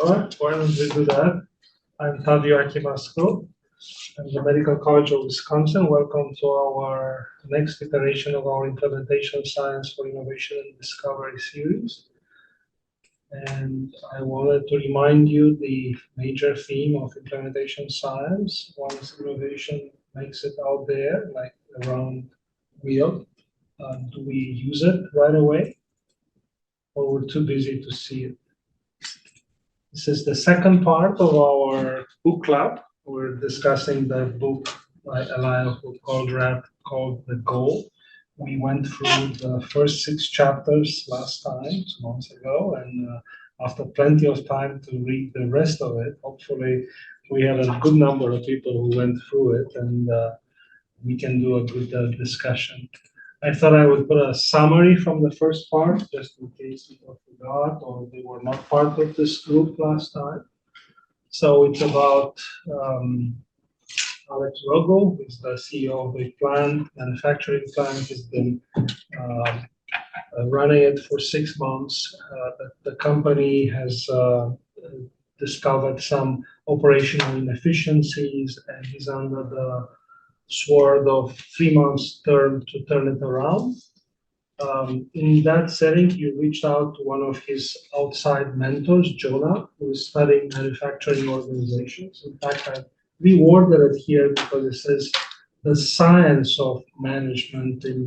All right, why don't we do that? I'm Tavio Akimasko. I'm the Medical College of Wisconsin. Welcome to our next iteration of our Implementation Science for Innovation and Discovery series. And I wanted to remind you the major theme of implementation science. Once innovation makes it out there, like around wheel, do we use it right away? Or we're too busy to see it? This is the second part of our book club. We're discussing the book by Eliyahu Goldratt called The Goal. We went through the first 6 chapters last time, 2 months ago, and after plenty of time to read the rest of it, hopefully we have a good number of people who went through it, and we can do a good discussion. I thought I would put a summary from the first part, just in case people forgot or they were not part of this group last time. So it's about Alex Rogo, who's the CEO of a manufacturing plant. He's been running it for 6 months. The company has discovered some operational inefficiencies, and he's under the sword of 3 months term to turn it around. In that setting, he reached out to one of his outside mentors, Jonah, who is studying manufacturing organizations. In fact, I reworded it here because it says the science of management in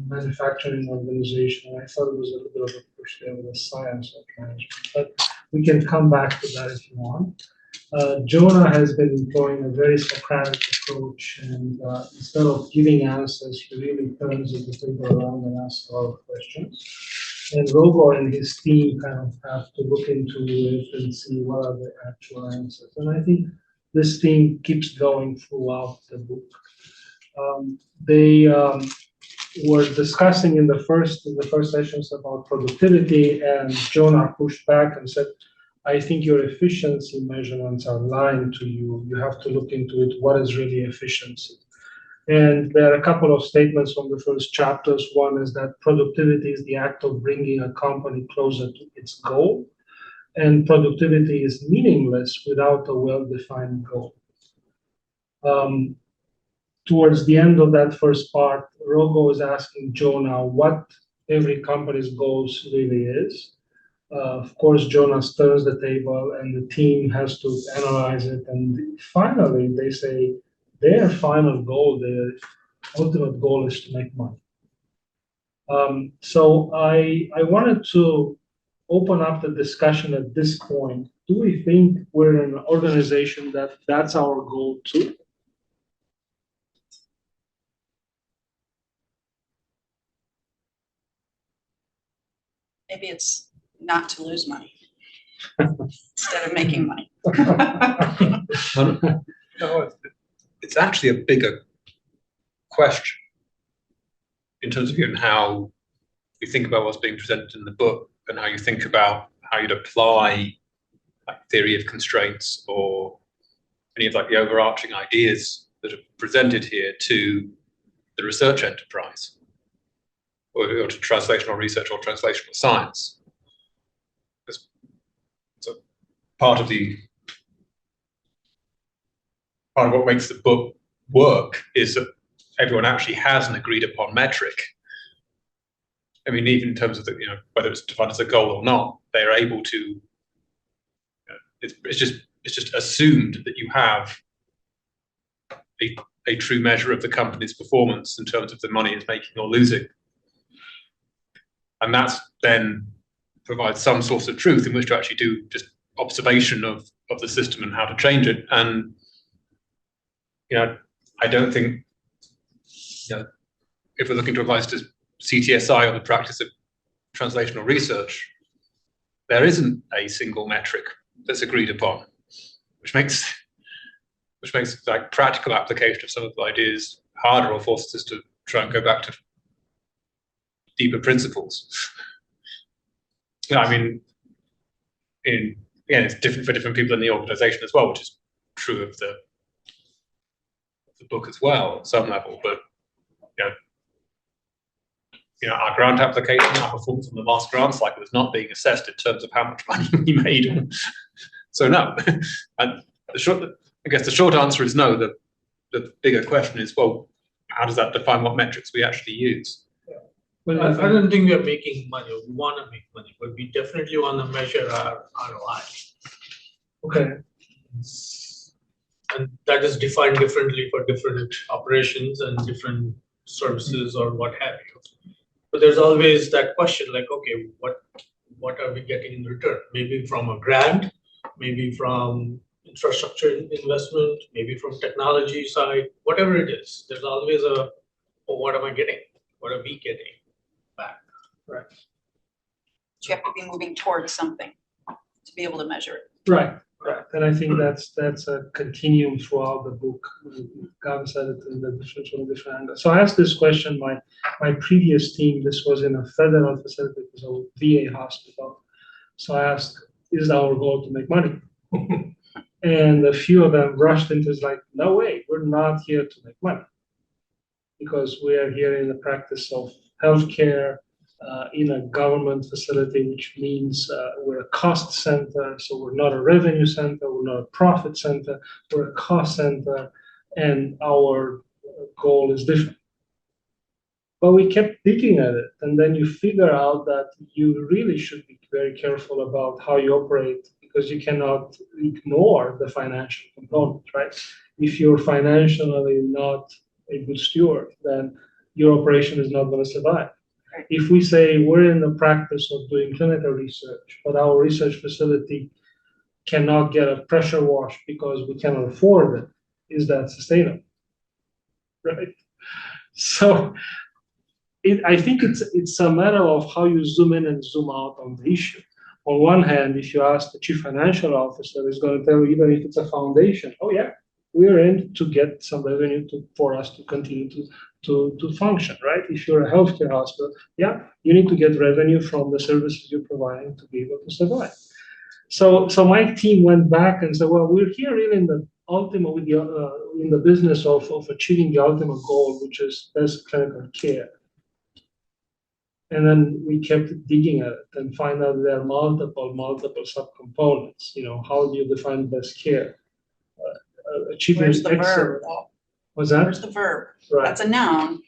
manufacturing organization. I thought it was a little bit of a push there with the science of management, but we can come back to that if you want. Jonah has been employing a very Socratic approach, and instead of giving answers, he really turns the table around and asks a lot of questions. And Rogo and his team kind of have to look into it and see what are the actual answers. And I think this theme keeps going throughout the book. They were discussing in the first sessions about productivity, and Jonah pushed back and said, I think your efficiency measurements are lying to you. You have to look into it. What is really efficiency? And there are a couple of statements from the first chapters. One is that productivity is the act of bringing a company closer to its goal. And productivity is meaningless without a well-defined goal. Towards the end of that first part, Rogo is asking Jonah what every company's goals really is. Of course, Jonah stirs the table and the team has to analyze it. And finally, they say their final goal, their ultimate goal is to make money. So I wanted to open up the discussion at this point. Do we think we're an organization that's our goal too? Maybe it's not to lose money instead of making money. No, it's actually a bigger question in terms of even how you think about what's being presented in the book and how you think about how you'd apply like theory of constraints or any of like the overarching ideas that are presented here to the research enterprise or to translational research or translational science. So part of what makes the book work is that everyone actually has an agreed upon metric. I mean, even in terms of the, whether it's defined as a goal or not, they're able to. It's just assumed that you have a true measure of the company's performance in terms of the money it's making or losing, and that's then provides some source of truth in which to actually do just observation of the system and how to change it. And I don't think if we're looking to apply to CTSI or the practice of translational research, there isn't a single metric that's agreed upon, which makes like practical application of some of the ideas harder or forces us to try and go back to deeper principles. I mean, it's different for different people in the organization as well, which is true of the book as well at some level. But our grant application, our performance on the last grant cycle is not being assessed in terms of how much money we made. So no. And I guess the short answer is no. The bigger question is, well, how does that define what metrics we actually use? Well, I don't think we are making money. We want to make money, but we definitely want to measure our ROI. Okay. And that is defined differently for different operations and different services or what have you. But there's always that question like, okay, what are we getting in return? Maybe from a grant, maybe from infrastructure investment, maybe from technology side, whatever it is. There's always oh, what am I getting? What are we getting back? Right. You have to be moving towards something to be able to measure it. Right. Right. And I think that's a continuum throughout the book. Gavin said it in the different angles. So I asked this question, my previous team, this was in a federal facility, it was a VA hospital. So I asked, is our goal to make money? And a few of them rushed into it like, no way, we're not here to make money. Because we are here in the practice of healthcare, in a government facility, which means we're a cost center. So we're not a revenue center, we're not a profit center, we're a cost center, and our goal is different. But we kept digging at it, and then you figure out that you really should be very careful about how you operate, because you cannot ignore the financial component, right? If you're financially not a good steward, then your operation is not going to survive. If we say we're in the practice of doing clinical research, but our research facility cannot get a pressure wash because we cannot afford it, is that sustainable? Right? So I think it's a matter of how you zoom in and zoom out on the issue. On one hand, if you ask the chief financial officer, he's going to tell you, even if it's a foundation, oh yeah, we're in to get some revenue for us to continue to function, right? If you're a healthcare hospital, yeah, you need to get revenue from the services you're providing to be able to survive. So my team went back and said, well, we're here really in the ultimate, in the business of achieving the ultimate goal, which is best clinical care. And then we kept digging at it and find out there are multiple subcomponents. How do you define best care? Achieving Where's the excellent. verb? Oh, What's that? where's the verb? Right. That's a noun.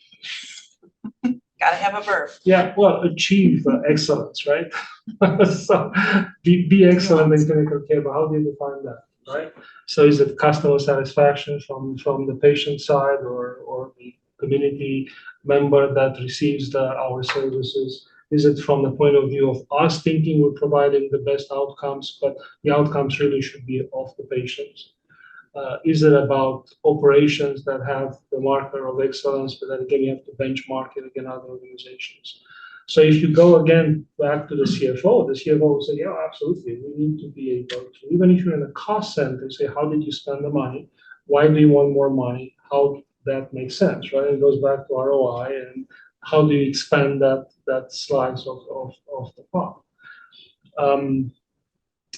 Gotta have a verb. Yeah, well, achieve excellence, right? So be excellent in clinical care, but how do you define that, right? So is it customer satisfaction from the patient side or the community member that receives our services? Is it from the point of view of us thinking we're providing the best outcomes, but the outcomes really should be of the patients? Is it about operations that have the marker of excellence, but then again, you have to benchmark it against other organizations? So if you go again back to the CFO will say, yeah, absolutely, we need to be able to, even if you're in a cost center, say, how did you spend the money? Why do you want more money? How that makes sense, right? It goes back to ROI and how do you expand that slice of the pot?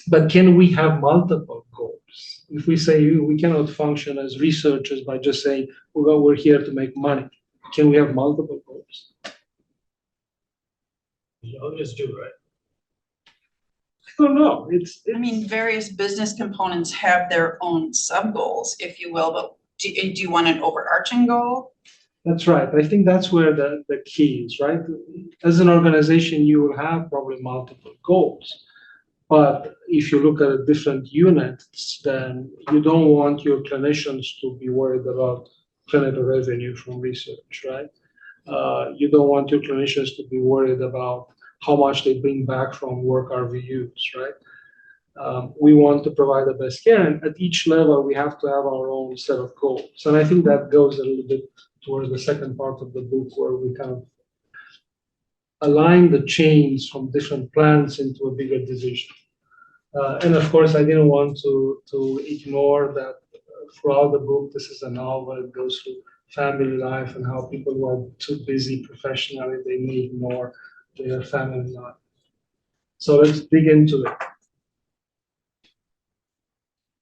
But can we have multiple goals? If we say we cannot function as researchers by just saying, well, we're here to make money, can we have multiple goals? You always do, right? I don't know. I mean, various business components have their own sub-goals, if you will, but do you want an overarching goal? That's right. I think that's where the key is, right? As an organization, you will have probably multiple goals. But if you look at different units, then you don't want your clinicians to be worried about clinical revenue from research, right? You don't want your clinicians to be worried about how much they bring back from work RVUs, right? We want to provide the best care, and at each level, we have to have our own set of goals. And I think that goes a little bit towards the second part of the book, where we kind of align the chains from different plans into a bigger division. And of course, I didn't want to ignore that throughout the book. This is a novel. It goes through family life and how people who are too busy professionally, they may ignore their family life. So let's dig into it.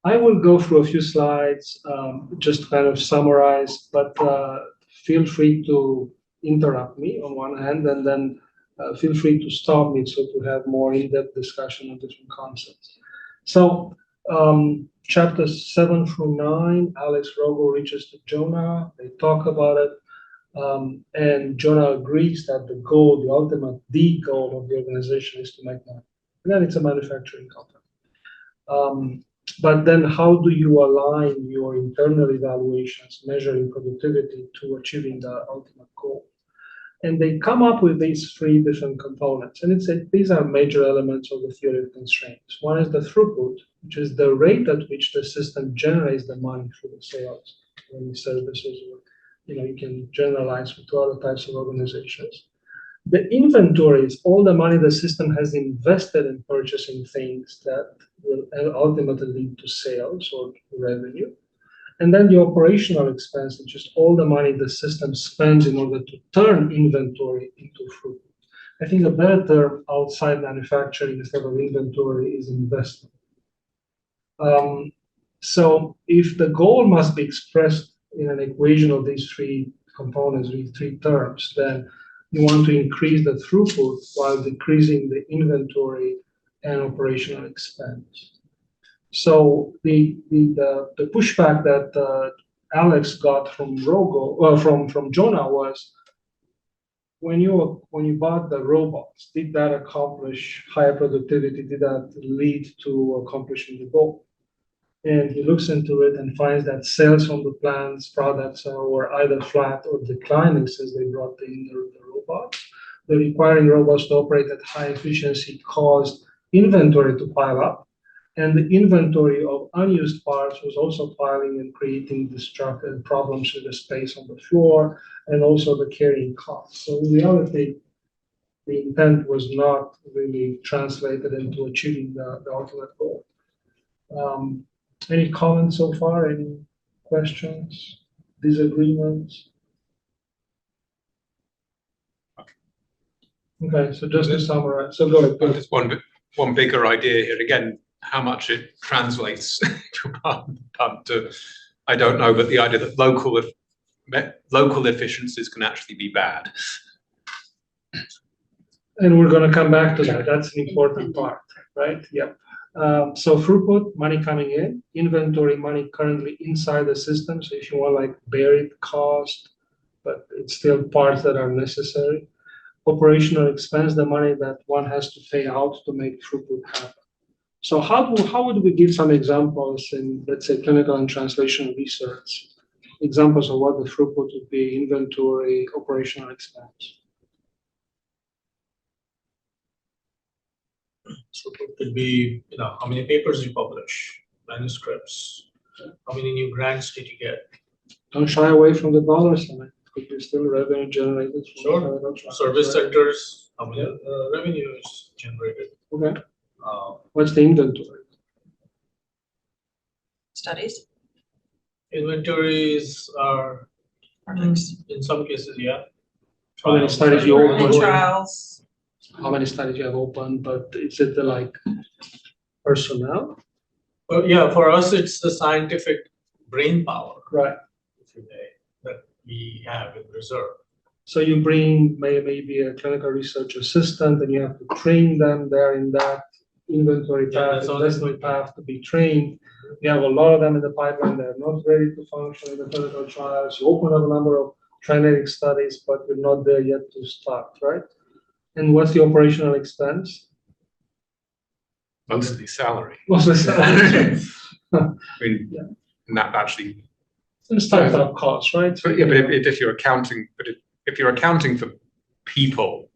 I will go through a few slides, just kind of summarize, but feel free to interrupt me on one hand, and then feel free to stop me so to have more in-depth discussion on different concepts. So chapters 7 through 9, Alex Rogo reaches to Jonah. They talk about it. And Jonah agrees that the goal, the goal of the organization is to make money. And then it's a manufacturing company. But then how do you align your internal evaluations, measuring productivity to achieving the ultimate goal? And they come up with these 3 different components. And these are major elements of the theory of constraints. One is the throughput, which is the rate at which the system generates the money through the sales, any services, or you can generalize to other types of organizations. The inventory is all the money the system has invested in purchasing things that will ultimately lead to sales or revenue. And then the operational expense, which is all the money the system spends in order to turn inventory into throughput. I think a better term outside manufacturing instead of inventory is investment. So if the goal must be expressed in an equation of these 3 components, these 3 terms, then you want to increase the throughput while decreasing the inventory and operational expense. So the pushback that Alex got from from Jonah was, when you bought the robots, did that accomplish higher productivity? Did that lead to accomplishing the goal? And he looks into it and finds that sales from the plant's products were either flat or declining since they brought in the robots. The requiring robots to operate at high efficiency caused inventory to pile up, and the inventory of unused parts was also piling and creating destructive problems with the space on the floor and also the carrying costs. So in reality, the intent was not really translated into achieving the ultimate goal. Any comments so far? Any questions? Disagreements? Okay, so just to summarize, so go ahead. Just one bigger idea here. Again, how much it translates to, I don't know, but the idea that local efficiencies can actually be bad. And we're going to come back to that. That's an important part, right? Yep. So throughput, money coming in, inventory, money currently inside the system. So if you want like buried cost, but it's still parts that are necessary. Operational expense, the money that one has to pay out to make throughput happen. So how would we give some examples in, let's say, clinical and translational research? Examples of what the throughput would be, inventory, operational expense. Throughput could be, how many papers you publish, manuscripts, how many new grants did you get? Don't shy away from the dollar sign. It could be still revenue generated. Sure. Service centers, how many revenue is generated? Okay. What's the inventory? Studies? Inventories are, Projects? in some cases, yeah. How many studies you And open? trials? How many studies you have open? But is it like personnel? Well, yeah, for us, it's the scientific brain power, Right. if you may, that we have in reserve. So you bring maybe a clinical research assistant, and you have to train them there in that inventory path, investment path to be trained. You have a lot of them in the pipeline. They're not ready to function in the clinical trials. You open up a number of triatic studies, but you're not there yet to start, right? And what's the operational expense? Mostly salary. Mostly salary. I mean, Yeah. and that actually. And startup costs, right? But yeah, but if you're accounting, if you're accounting for people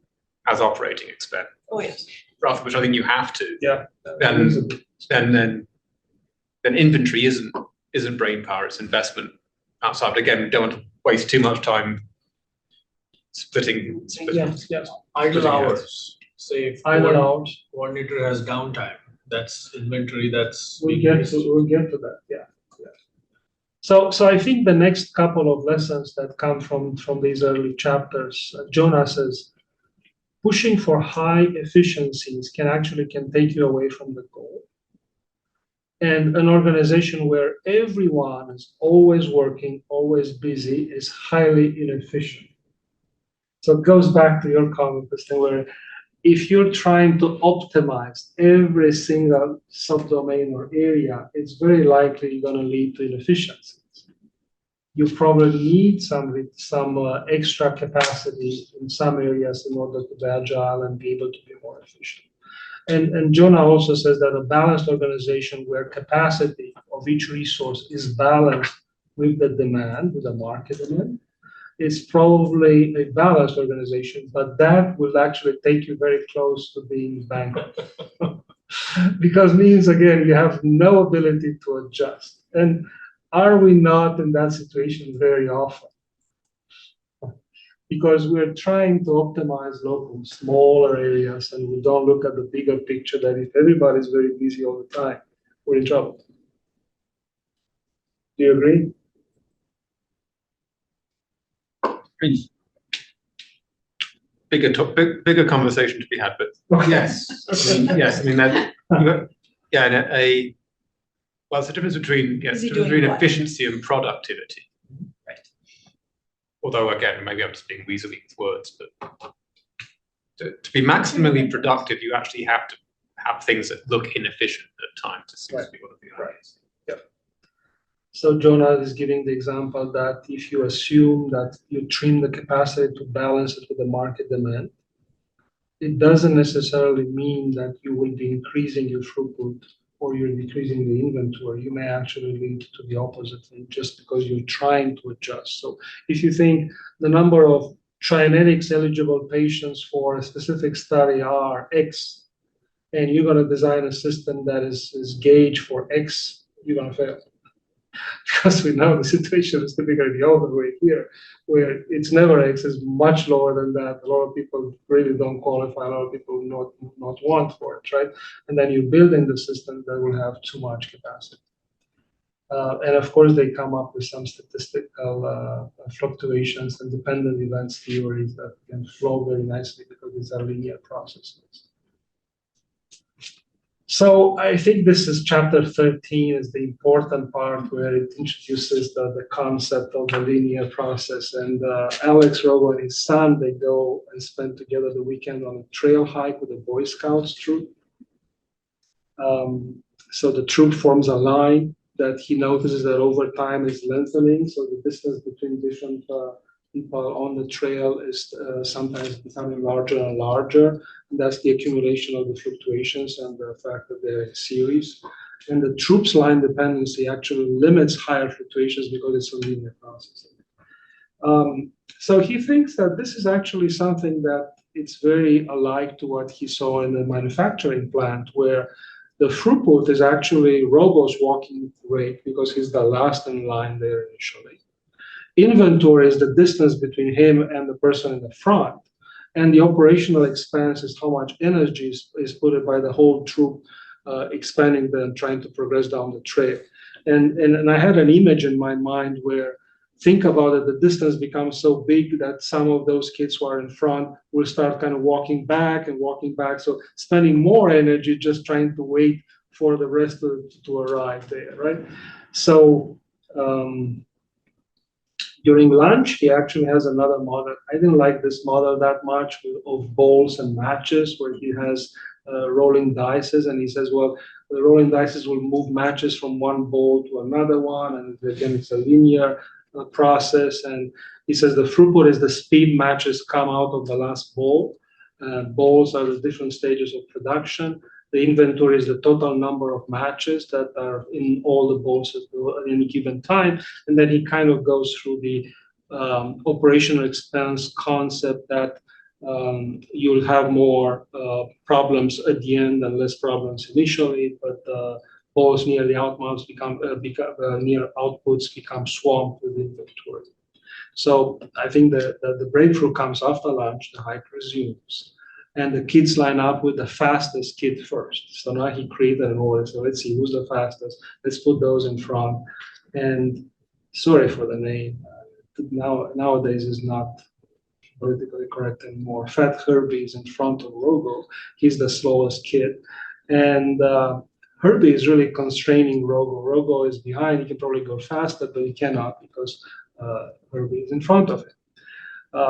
as operating expense, Oh, yes. which I think you have to, Yeah. then inventory isn't brain power, it's investment outside. But again, we don't want to waste too much time splitting. Yes. Idle hours, say if Idle hours. coordinator has downtime, that's inventory, that's. We'll get to that, yeah. So I think the next couple of lessons that come from these early chapters, Jonah says, pushing for high efficiencies can take you away from the goal. And an organization where everyone is always working, always busy, is highly inefficient. So it goes back to your comment, Kristen, where if you're trying to optimize every single subdomain or area, it's very likely going to lead to inefficiencies. You probably need some extra capacity in some areas in order to be agile and be able to be more efficient. And Jonah also says that a balanced organization where capacity of each resource is balanced with the demand, with the market demand, is probably a balanced organization, but that will actually take you very close to being bankrupt. Because means, again, you have no ability to adjust. And are we not in that situation very often? Because we're trying to optimize local, smaller areas, and we don't look at the bigger picture that if everybody's very busy all the time, we're in trouble. Do you agree? Bigger conversation to be had, but yes, yes. I mean that. Yeah, well, it's the difference between efficiency and productivity. Right. Although again, maybe I'm just being weaselly with words, but to be maximally productive, you actually have to have things that look inefficient at times. It seems to be one of the ideas. So Jonah is giving the example that if you assume that you trim the capacity to balance it with the market demand, it doesn't necessarily mean that you will be increasing your throughput or you're decreasing the inventory. You may actually lead to the opposite thing just because you're trying to adjust. So if you think the number of trianetics eligible patients for a specific study are X, and you're going to design a system that is gauged for X, you're going to fail. Because we know the situation is typically the other way here, where it's never X, is much lower than that. A lot of people really don't qualify, a lot of people not want for it, right? And then you build in the system that will have too much capacity. And of course, they come up with some statistical fluctuations and dependent events theories that can flow very nicely because these are linear processes. So I think this is chapter 13 is the important part where it introduces the concept of the linear process. And Alex Rogo and his son, they go and spend together the weekend on a trail hike with the Boy Scouts troop. So the troop forms a line that he notices that over time is lengthening. So the distance between different people on the trail is sometimes becoming larger and larger. And that's the accumulation of the fluctuations and the fact that they're in series. And the troops line dependency actually limits higher fluctuations because it's a linear process. So he thinks that this is actually something that it's very alike to what he saw in the manufacturing plant, where the throughput is actually Rogo's walking rate because he's the last in line there initially. Inventory is the distance between him and the person in the front. And the operational expense is how much energy is put by the whole troop expanding and trying to progress down the trail. And I had an image in my mind where, think about it, the distance becomes so big that some of those kids who are in front will start kind of walking back. So spending more energy just trying to wait for the rest to arrive there, right? So during lunch, he actually has another model. I didn't like this model that much of bowls and matches where he has rolling dices. And he says, well, the rolling dices will move matches from one bowl to another one. And again, it's a linear process. And he says the throughput is the speed matches come out of the last bowl. Bowls are the different stages of production. The inventory is the total number of matches that are in all the bowls at any given time. And then he kind of goes through the operational expense concept that you'll have more problems at the end and less problems initially, but bowls near the outputs become swamped with inventory. So I think that the breakthrough comes after lunch, the hike resumes. And the kids line up with the fastest kid first. So now he created an order. So let's see who's the fastest. Let's put those in front. And sorry for the name. Nowadays is not politically correct anymore. Fat Herbie is in front of Rogo. He's the slowest kid. And Herbie is really constraining Rogo. Rogo is behind. He can probably go faster, but he cannot because Herbie is in front of him.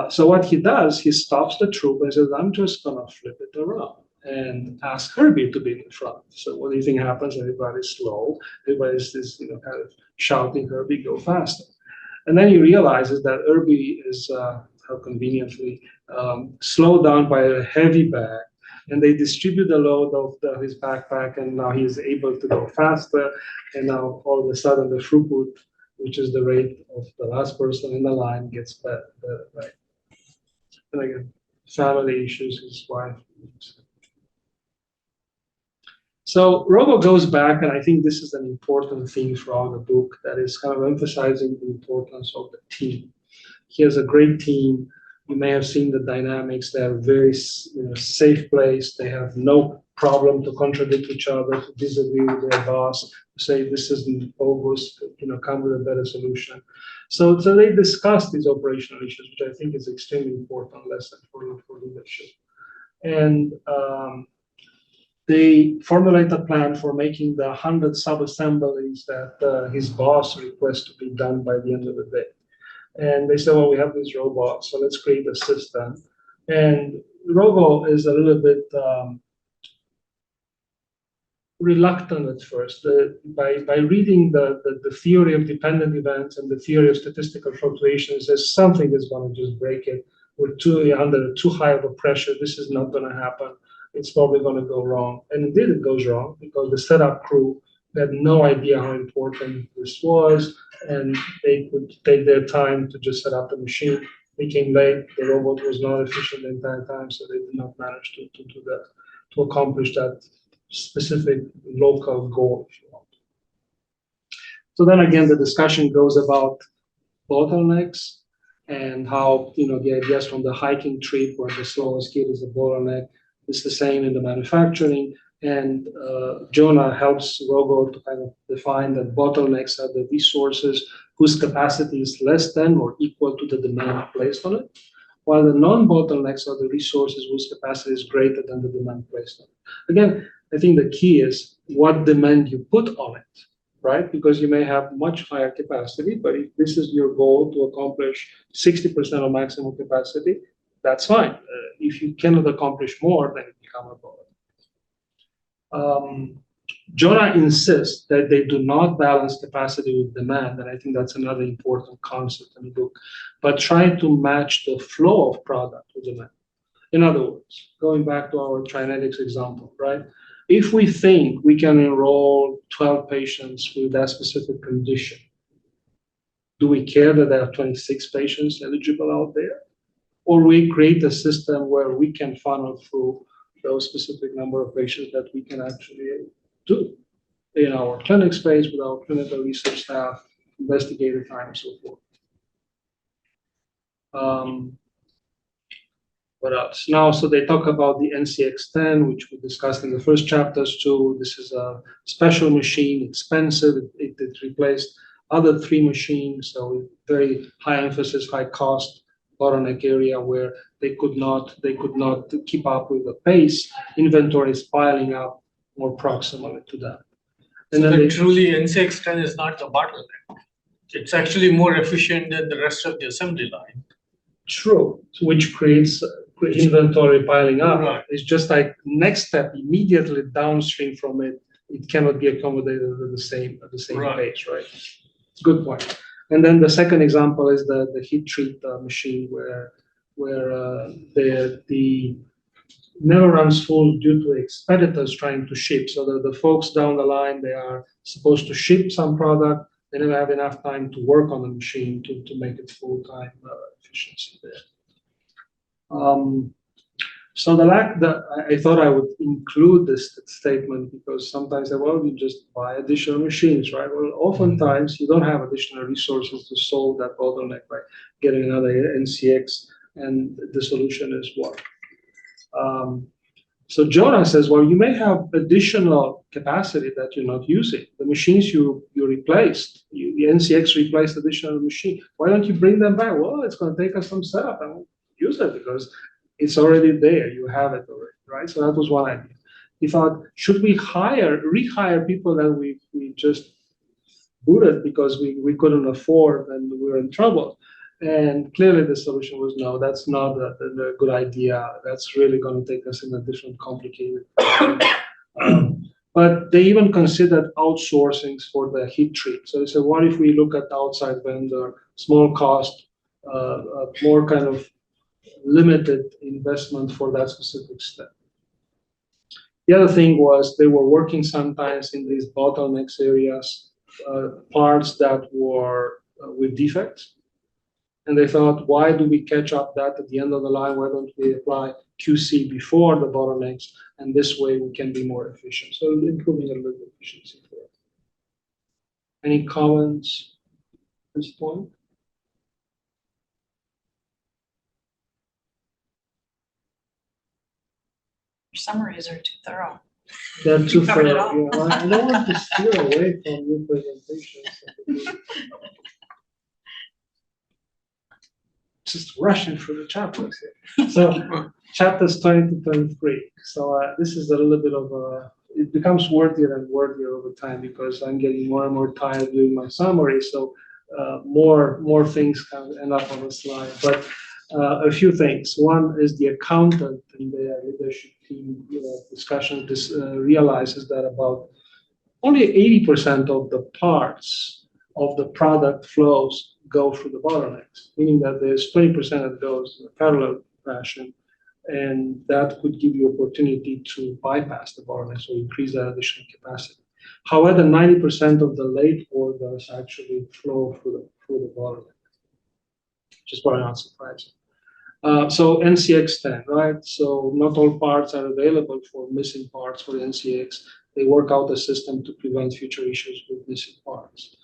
So what he does, he stops the troop and says, I'm just going to flip it around and ask Herbie to be in front. So what do you think happens? Everybody's slow. Everybody's just, kind of shouting, Herbie, go faster. And then he realizes that Herbie is, how conveniently, slowed down by a heavy bag. And they distribute the load of his backpack, and now he is able to go faster. And now all of a sudden the throughput, which is the rate of the last person in the line, gets better, right? And again, family issues, his wife. So Robo goes back, and I think this is an important thing throughout the book that is kind of emphasizing the importance of the team. He has a great team. You may have seen the dynamics. They are very safe place. They have no problem to contradict each other, to disagree with their boss, to say this isn't bogus, come with a better solution. So they discuss these operational issues, which I think is extremely important lesson for leadership. And they formulate a plan for making the 100 sub-assemblies that his boss requests to be done by the end of the day. And they said, well, we have these robots, so let's create a system. And Robo is a little bit reluctant at first. By reading the theory of dependent events and the theory of statistical fluctuations, there's something that's going to just break it. We're under too high of a pressure. This is not going to happen. It's probably going to go wrong. And indeed it goes wrong because the setup crew had no idea how important this was, and they could take their time to just set up the machine. They came late, the robot was not efficient the entire time, so they did not manage to do that, to accomplish that specific local goal, if you want. So then again, the discussion goes about bottlenecks and how, the ideas from the hiking trip where the slowest kid is a bottleneck. It's the same in the manufacturing, and Jonah helps Robo to kind of define that bottlenecks are the resources whose capacity is less than or equal to the demand placed on it, while the non-bottlenecks are the resources whose capacity is greater than the demand placed on it. Again, I think the key is what demand you put on it, right? Because you may have much higher capacity, but if this is your goal to accomplish 60% of maximum capacity, that's fine. If you cannot accomplish more, then it becomes a problem. Jonah insists that they do not balance capacity with demand, and I think that's another important concept in the book, but try to match the flow of product with demand. In other words, going back to our Trinetics example, right? If we think we can enroll 12 patients with that specific condition, do we care that there are 26 patients eligible out there? Or we create a system where we can funnel through those specific number of patients that we can actually do in our clinic space with our clinical research staff, investigator time, and so forth. What else? Now, so they talk about the NCX10, which we discussed in the first chapters too. This is a special machine, expensive. It replaced other 3 machines, so very high emphasis, high cost bottleneck area where they could not keep up with the pace. Inventory is piling up more proximally to that. And so then truly NCX10 is not the bottleneck. It's actually more efficient than the rest of the assembly line. True, which creates inventory piling up. Right. It's just like next step immediately downstream from it, it cannot be accommodated at the same Right. pace, right? Good point. And then the second example is the heat treat machine where the never runs full due to expeditors trying to ship. So the folks down the line, they are supposed to ship some product. They never have enough time to work on the machine to make it full-time efficiency there. So I thought I would include this statement because sometimes they well, you just buy additional machines, right? Well, oftentimes you don't have additional resources to solve that bottleneck by getting another NCX, and the solution is what? So Jonah says, well, you may have additional capacity that you're not using. The machines you replaced, the NCX replaced additional machine. Why don't you bring them back? Well, it's going to take us some setup. I won't use it because it's already there. You have it already, right? So that was one idea. He thought, should we rehire people that we just booted because we couldn't afford and we were in trouble? And clearly the solution was no, that's not a good idea. That's really going to take us in a different complicated but they even considered outsourcing for the heat treat. So they said, what if we look at the outside vendor, small cost, more kind of limited investment for that specific step. The other thing was they were working sometimes in these bottlenecks areas, parts that were with defects. And they thought, why do we catch up that at the end of the line? Why don't we apply QC before the bottlenecks? And this way we can be more efficient. So improving a little bit efficiency for it. Any comments at this point? Your summaries are too thorough. They're too You covered it thorough. all. Yeah, I don't want to steer away from your presentations. Just rushing through the chapters here. So chapters 20 to 23. So this is a little bit of a, it becomes worthier and worthier over time because I'm getting more and more tired doing my summary. So more things kind of end up on the slide. But a few things. One is the accountant in the leadership team discussion realizes that about only 80% of the parts of the product flows go through the bottlenecks, meaning that there's 20% that goes in a parallel fashion, and that could give you opportunity to bypass the bottlenecks or increase that additional capacity. However, 90% of the late orders actually flow through the bottleneck, which is probably not surprising. So NCX 10, right? So not all parts are available for missing parts for the NCX. They work out a system to prevent future issues with missing parts.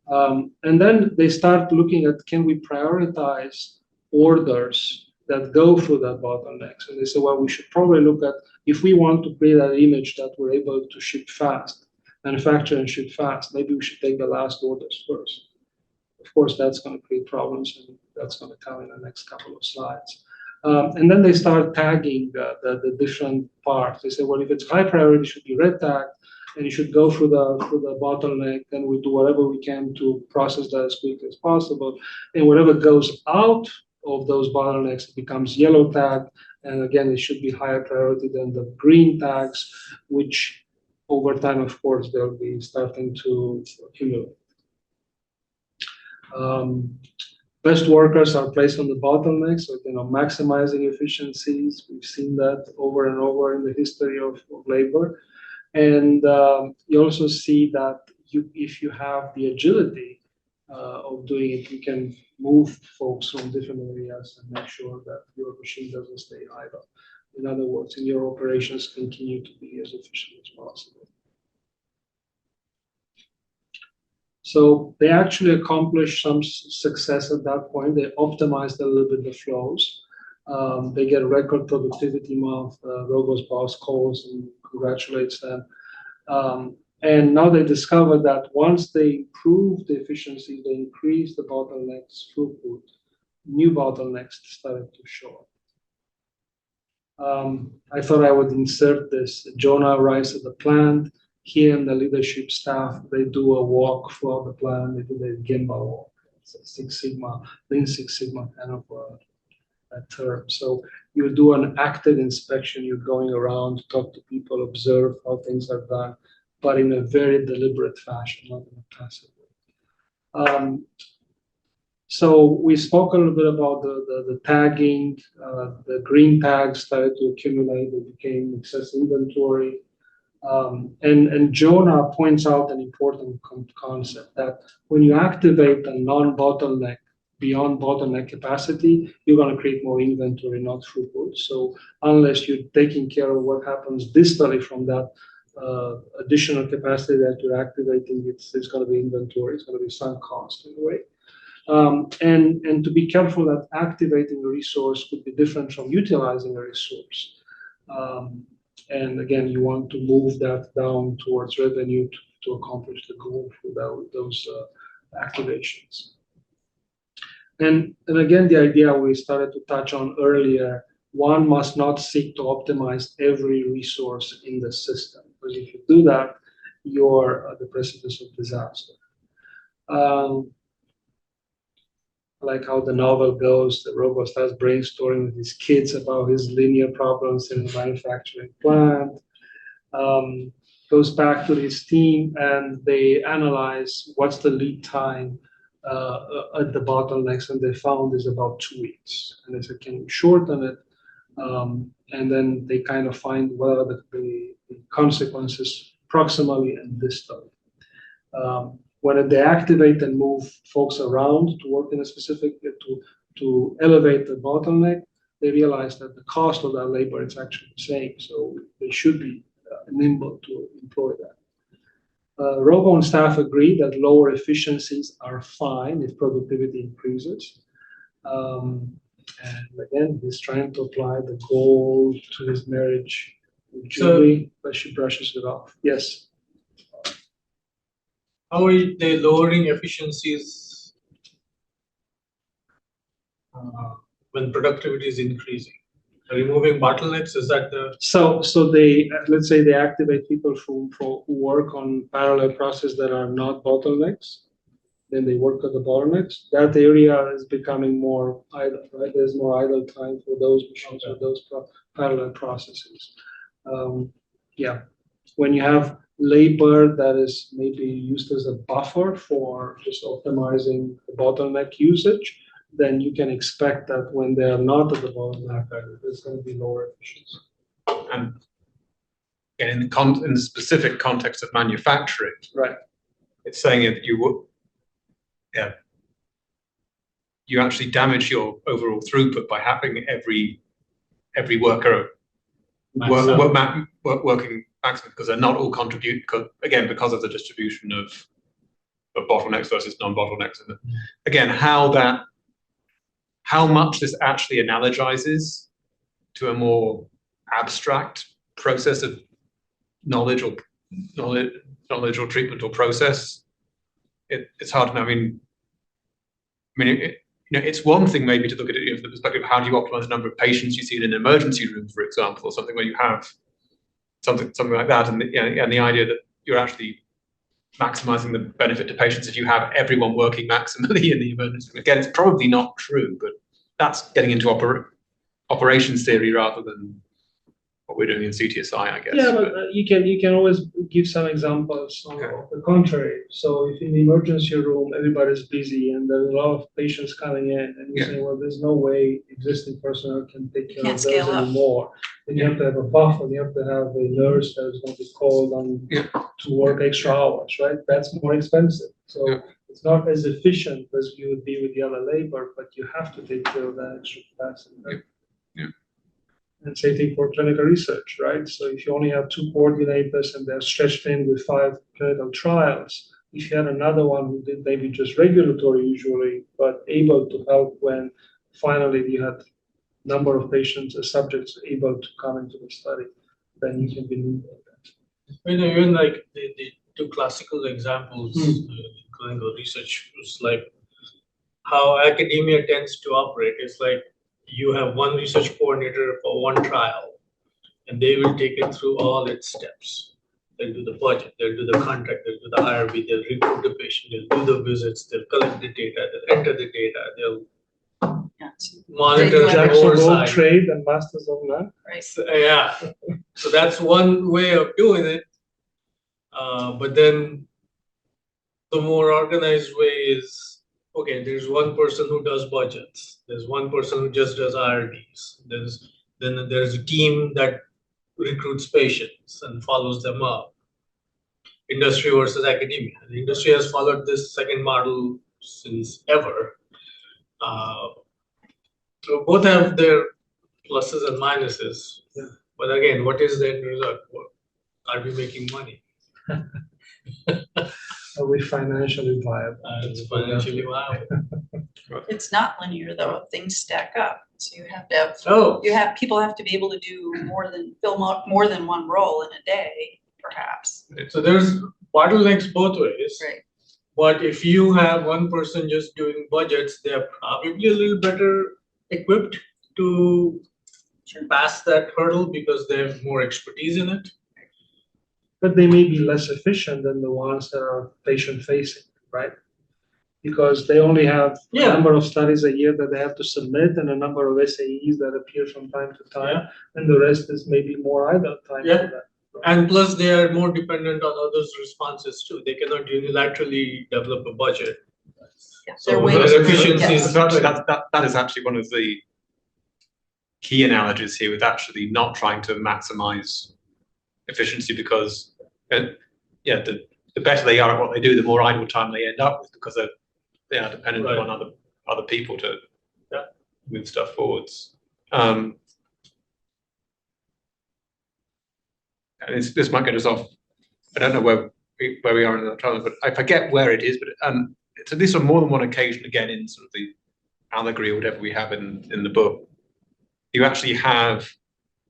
And then they start looking at, can we prioritize orders that go through that bottlenecks? And they say, well, we should probably look at, if we want to create an image that we're able to ship fast, manufacture and ship fast, maybe we should take the last orders first. Of course, that's going to create problems, and that's going to come in the next couple of slides. And then they start tagging the different parts. They say, well, if it's high priority, it should be red tagged, and you should go through the bottleneck, and we do whatever we can to process that as quickly as possible. And whatever goes out of those bottlenecks, it becomes yellow tagged, and again, it should be higher priority than the green tags, which over time, of course, they'll be starting to accumulate. Best workers are placed on the bottleneck, so maximizing efficiencies. We've seen that over and over in the history of labor. And you also see that if you have the agility of doing it, you can move folks from different areas and make sure that your machine doesn't stay idle. In other words, in your operations, continue to be as efficient as possible. So they actually accomplished some success at that point. They optimized a little bit the flows. They get record productivity month. Rogo's boss calls and congratulates them. And now they discover that once they improve the efficiency, they increase the bottlenecks throughput, new bottlenecks started to show up. I thought I would insert this. Jonah arrives at the plant. He and the leadership staff, they do a walk throughout the plant. They do the Gemba walk. It's a Six Sigma, Lean Six Sigma kind of a term. So you do an active inspection. You're going around, talk to people, observe how things are done, but in a very deliberate fashion, not in a passive way. So we spoke a little bit about the tagging. The green tags started to accumulate. They became excess inventory. And Jonah points out an important concept that when you activate a non-bottleneck beyond bottleneck capacity, you're going to create more inventory, not throughput. So unless you're taking care of what happens distally from that additional capacity that you're activating, it's going to be inventory. It's going to be sunk cost in a way. And to be careful that activating a resource could be different from utilizing a resource. And again, you want to move that down towards revenue to accomplish the goal for those activations. And again, the idea we started to touch on earlier, one must not seek to optimize every resource in the system, because if you do that, you're at the precipice of disaster. like how the novel goes, the robot starts brainstorming with his kids about his linear problems in the manufacturing plant. Goes back to his team and they analyze what's the lead time at the bottlenecks, and they found is about 2 weeks. And they said, can we shorten it? And then they kind of find what are the consequences proximally and distally. When they activate and move folks around to work in a specific, to elevate the bottleneck, they realize that the cost of that labor is actually the same. So they should be nimble to employ that. Robo and staff agree that lower efficiencies are fine if productivity increases. And again, he's trying to apply the goal to his marriage with Julie, but she brushes it off. Yes. How are they lowering efficiencies when productivity is increasing? Removing bottlenecks, is that the? So they, let's say they activate people who work on parallel processes that are not bottlenecks. Then they work at the bottlenecks. That area is becoming more idle, right? There's more idle time for those machines or those parallel processes. Yeah, when you have labor that is maybe used as a buffer for just optimizing the bottleneck usage, then you can expect that when they are not at the bottleneck, there's going to be lower efficiency. And in the specific context of manufacturing, right? It's saying that you actually damage your overall throughput by having every worker working maximum, because they're not all contribute, because of the distribution of bottlenecks versus non-bottlenecks. And again, how much this actually analogizes to a more abstract process of knowledge or treatment or process, it's hard to know. It's one thing maybe to look at it from the perspective of how do you optimize the number of patients you see in an emergency room, for example, or something where you have something like that, and the idea that you're actually maximizing the benefit to patients if you have everyone working maximally in the emergency room. Again, it's probably not true, but that's getting into operations theory rather than what we're doing in CTSI, I guess. Yeah, but you can always give some examples on the contrary. So if in the emergency room everybody's busy and there's a lot of patients coming in, and you say, well, there's no way existing personnel can take care of those anymore. Then you have to have a buffer. You have to have a nurse that is going to be called on to work extra hours, right? That's more expensive. So it's not as efficient as you would be with the other labor, but you have to take care of that extra capacity. Right? And same thing for clinical research, right? So if you only have 2 coordinators and they're stretched in with 5 clinical trials, if you had another one who did maybe just regulatory usually, but able to help when finally you had number of patients or subjects able to come into the study, then you can believe that. Even like the 2 classical examples in clinical research was like how academia tends to operate. It's like you have one research coordinator for one trial, and they will take it through all its steps. They'll do the budget, they'll do the contract, they'll do the IRB, they'll recruit the patient, they'll do the visits, they'll collect the data, they'll enter the data, they'll monitor and oversight. Trade and masters of none. Right. So that's one way of doing it. But then the more organized way is, okay, there's one person who does budgets. There's one person who just does IRDs. Then there's a team that recruits patients and follows them up. Industry versus academia. The industry has followed this second model since ever. So both have their pluses and minuses. Yeah. But again, what is the end result? Are we making money? Are we financially viable? It's financially viable. It's not linear though. Things stack up. So you have to have people have to be able to do fill more than one role in a day, perhaps. So there's bottlenecks both ways. Right. But if you have one person just doing budgets, they're probably a little better equipped to pass that hurdle because they have more expertise in it. But they may be less efficient than the ones that are patient-facing, right? because they only have a Yeah. number of studies a year that they have to submit and a number of SAEs that appear from time to time, and the rest is maybe more idle time Yeah. for that. And plus, they are more dependent on others' responses too. They cannot unilaterally develop a budget. Yeah, So they're their waiting. efficiency Yes. is That is actually one of the key analogies here with actually not trying to maximize efficiency because, the better they are at what they do, the more idle time they end up with because they are dependent Right. on other people to move stuff forwards. And this might get us off. I don't know where we are in the trial, but I forget where it is. But it's at least on more than one occasion, again in sort of the allegory or whatever we have in the book, you actually have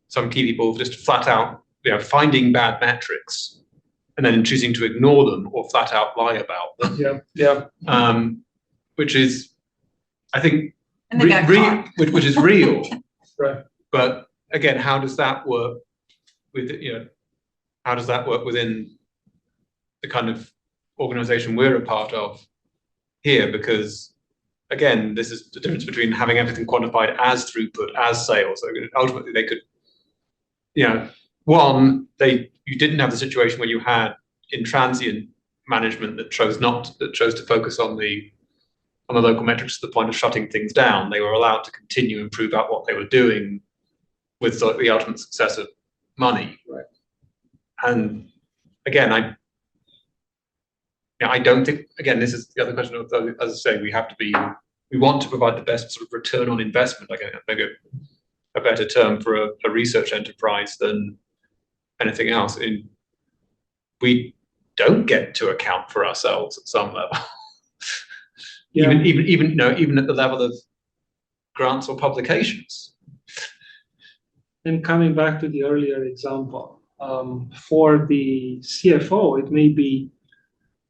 some key people just flat out, finding bad metrics and then choosing to ignore them or flat out lie about them. Yeah. Which is, I think, And they got caught. which is real. Right. But again, how does that work with how does that work within the kind of organization we're a part of here? Because again, this is the difference between having everything quantified as throughput, as sales. So ultimately, they could, you didn't have the situation where you had intransient management that chose to focus on the local metrics to the point of shutting things down. They were allowed to continue and prove out what they were doing with sort of the ultimate success of money. Right. And again, I don't think, again, this is the other question of, as I say, we want to provide the best sort of return on investment, like maybe a better term for a research enterprise than anything else. We don't get to account for ourselves at some level. Yeah. even at the level of grants or publications. And coming back to the earlier example, for the CFO, it may be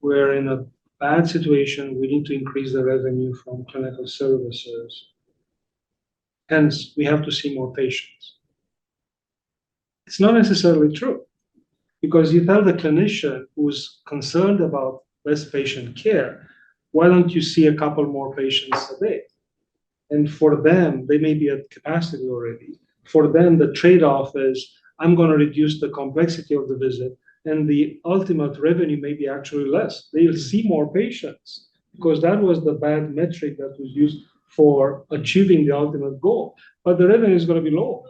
we're in a bad situation, we need to increase the revenue from clinical services. Hence, we have to see more patients. It's not necessarily true, because you tell the clinician who's concerned about best patient care, why don't you see a couple more patients a day? And for them, they may be at capacity already. For them, the trade-off is, I'm going to reduce the complexity of the visit, and the ultimate revenue may be actually less. They'll see more patients, because that was the bad metric that was used for achieving the ultimate goal. But the revenue is going to be low,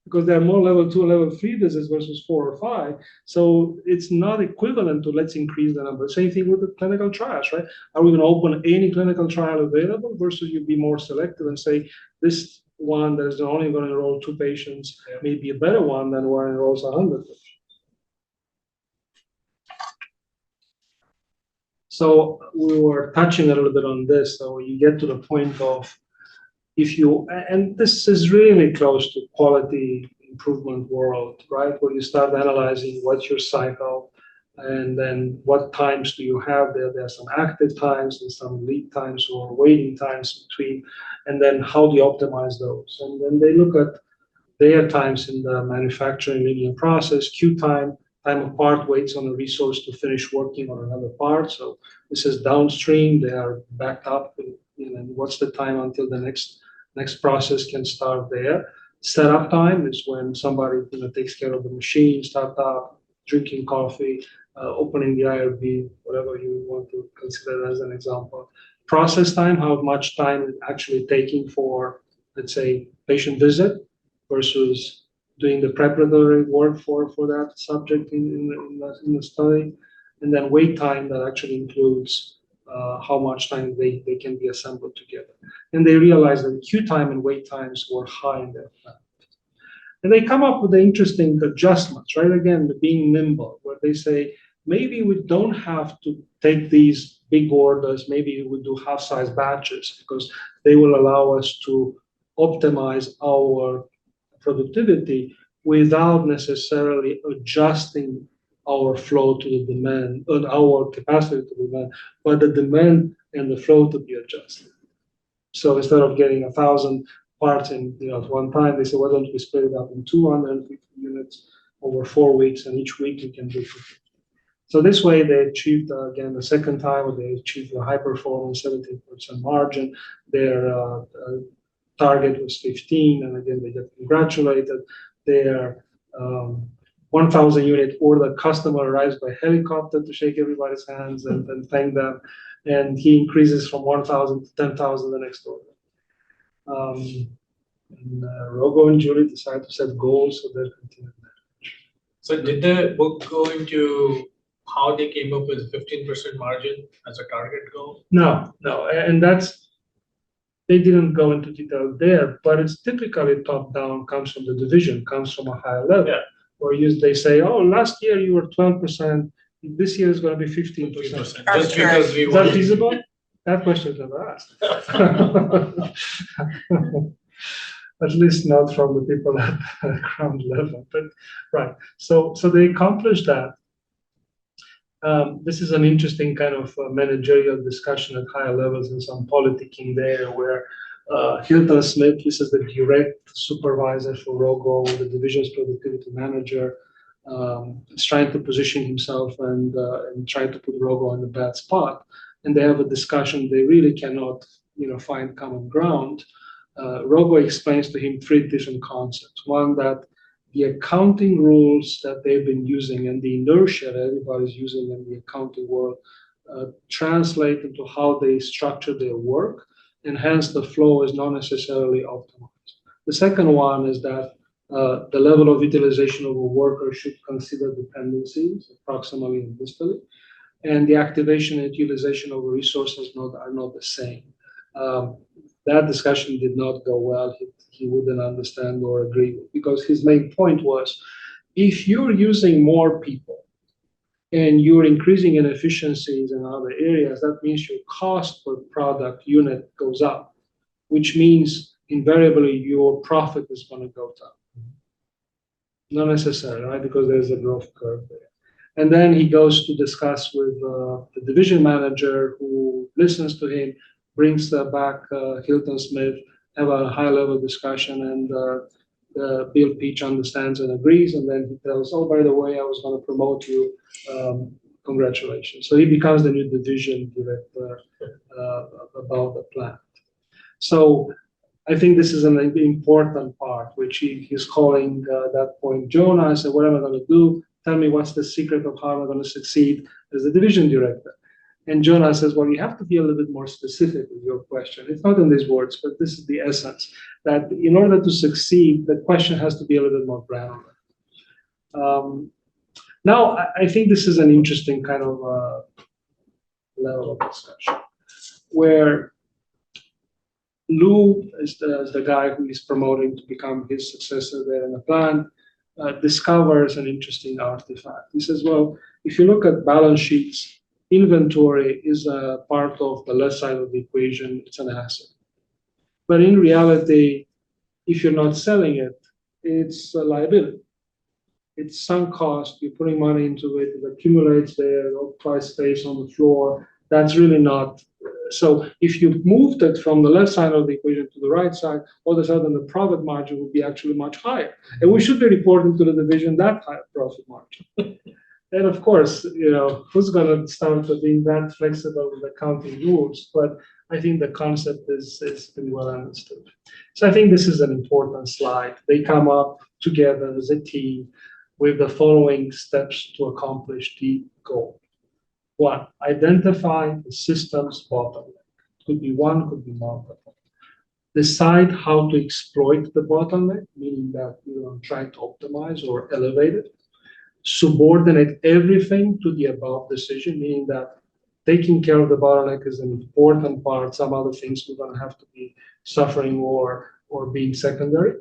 because there are more level 2, level 3 visits versus 4 or 5. So it's not equivalent to let's increase the number. Same thing with the clinical trials, right? Are we going to open any clinical trial available versus you be more selective and say this one that is only going to enroll 2 patients may be a better one than one enrolls 100 patients. So we were touching a little bit on this. So you get to the point of, and this is really close to quality improvement world, right? Where you start analyzing what's your cycle, and then what times do you have there? There are some active times and some lead times or waiting times between, and then how do you optimize those? And then they look at their times in the manufacturing linear process, queue time of part waits on a resource to finish working on another part. So this is downstream, they are backed up, and what's the time until the next process can start there. Setup time is when somebody takes care of the machine, start up, drinking coffee, opening the IRB, whatever you want to consider as an example. Process time, how much time it's actually taking for, let's say, patient visit versus doing the preparatory work for that subject in the study. And then wait time that actually includes how much time they can be assembled together. And they realize that queue time and wait times were high in their plan. And they come up with the interesting adjustments, right? Again, being nimble, where they say, maybe we don't have to take these big orders, maybe we do half-size batches, because they will allow us to optimize our productivity without necessarily adjusting our flow to the demand, and our capacity to demand, but the demand and the flow to be adjusted. So instead of getting 1,000 parts in at one time, they say, why don't we split it up in 250 units over 4 weeks, and each week you can do 50. So this way they achieved, again, the second time they achieved a high performance, 17% margin. Their target was 15, and again, they get congratulated. Their 1,000 unit order customer arrives by helicopter to shake everybody's hands and thank them. And he increases from 1,000 to 10,000 the next order. And Rogo and Julie decide to set goals, so they'll continue that. So did the book go into how they came up with 15% margin as a target goal? No, and they didn't go into detail there, but it's typically top down, comes from the division, comes from a higher level. Yeah. Where they say, oh, last year you were 12%, this year is going to be 15%. Just because we Is that want feasible? That question is never asked. At least not from the people at the ground level. But right, so they accomplished that. This is an interesting kind of managerial discussion at higher levels and some politicking there, where Hilton Smith, this is the direct supervisor for Rogo, the division's productivity manager, is trying to position himself and trying to put Rogo in a bad spot. And they have a discussion. They really cannot, find common ground. Rogo explains to him three different concepts. One, that the accounting rules that they've been using and the inertia that everybody's using in the accounting world translate into how they structure their work, and hence the flow is not necessarily optimized. The second one is that the level of utilization of a worker should consider dependencies, proximally and distally, and the activation and utilization of resources are not the same. That discussion did not go well. He wouldn't understand or agree with, because his main point was, if you're using more people and you're increasing inefficiencies in other areas, that means your cost per product unit goes up, which means invariably your profit is going to go down. Not necessarily, right? Because there's a growth curve there. And then he goes to discuss with the division manager, who listens to him, brings back Hilton Smith, have a high-level discussion, and Bill Peach understands and agrees, and then he tells, oh, by the way, I was going to promote you, congratulations. So he becomes the new division director about the plant. So I think this is an important part, which he's calling that point Jonah. I said, what am I going to do? Tell me what's the secret of how I'm going to succeed as the division director. And Jonah says, well, you have to be a little bit more specific with your question. It's not in these words, but this is the essence, that in order to succeed, the question has to be a little bit more granular. Now, I think this is an interesting kind of level of discussion, where Lou is the guy who is promoting to become his successor there in the plant, discovers an interesting artifact. He says, well, if you look at balance sheets, inventory is a part of the left side of the equation. It's an asset. But in reality, if you're not selling it, it's a liability. It's sunk cost. You're putting money into it. It accumulates there. No price stays on the floor. That's really not. So if you moved it from the left side of the equation to the right side, all of a sudden the profit margin would be actually much higher. And we should be reporting to the division that high profit margin. And of course, who's going to start being that flexible with accounting rules? But I think the concept is pretty well understood. So I think this is an important slide. They come up together as a team with the following steps to accomplish the goal. One, identify the system's bottleneck. Could be one, could be multiple. Decide how to exploit the bottleneck, meaning that you're trying to optimize or elevate it. Subordinate everything to the above decision, meaning that taking care of the bottleneck is an important part. Some other things we're going to have to be suffering or being secondary.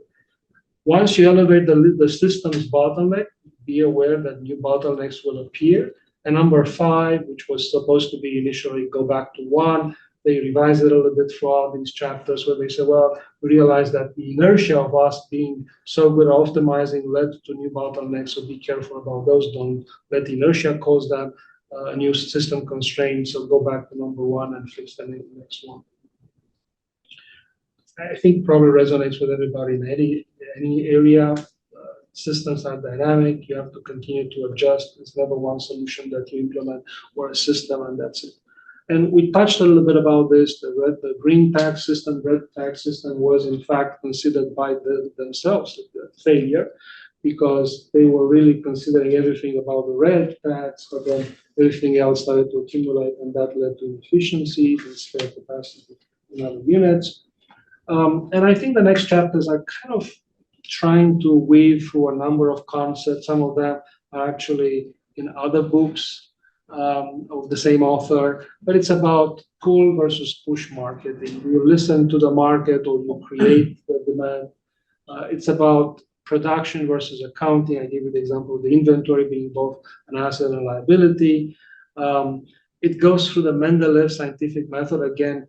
Once you elevate the system's bottleneck, be aware that new bottlenecks will appear. And number 5, which was supposed to be initially go back to 1, they revise it a little bit throughout these chapters, where they say, well, we realize that the inertia of us being so good at optimizing led to new bottlenecks, so be careful about those. Don't let the inertia cause that a new system constraint. So go back to number 1 and fix them in the next one. I think probably resonates with everybody in any area. Systems are dynamic. You have to continue to adjust. It's never one solution that you implement or a system and that's it. And we touched a little bit about this. The green tag system, red tag system was in fact considered by themselves a failure because they were really considering everything about the red tags, but then everything else started to accumulate and that led to inefficiencies and spare capacity in other units. And I think the next chapters are kind of trying to weave through a number of concepts. Some of them are actually in other books of the same author, but it's about pull versus push marketing. You listen to the market or you create the demand. It's about production versus accounting. I gave you the example of the inventory being both an asset and a liability. It goes through the Mendeleev scientific method. Again,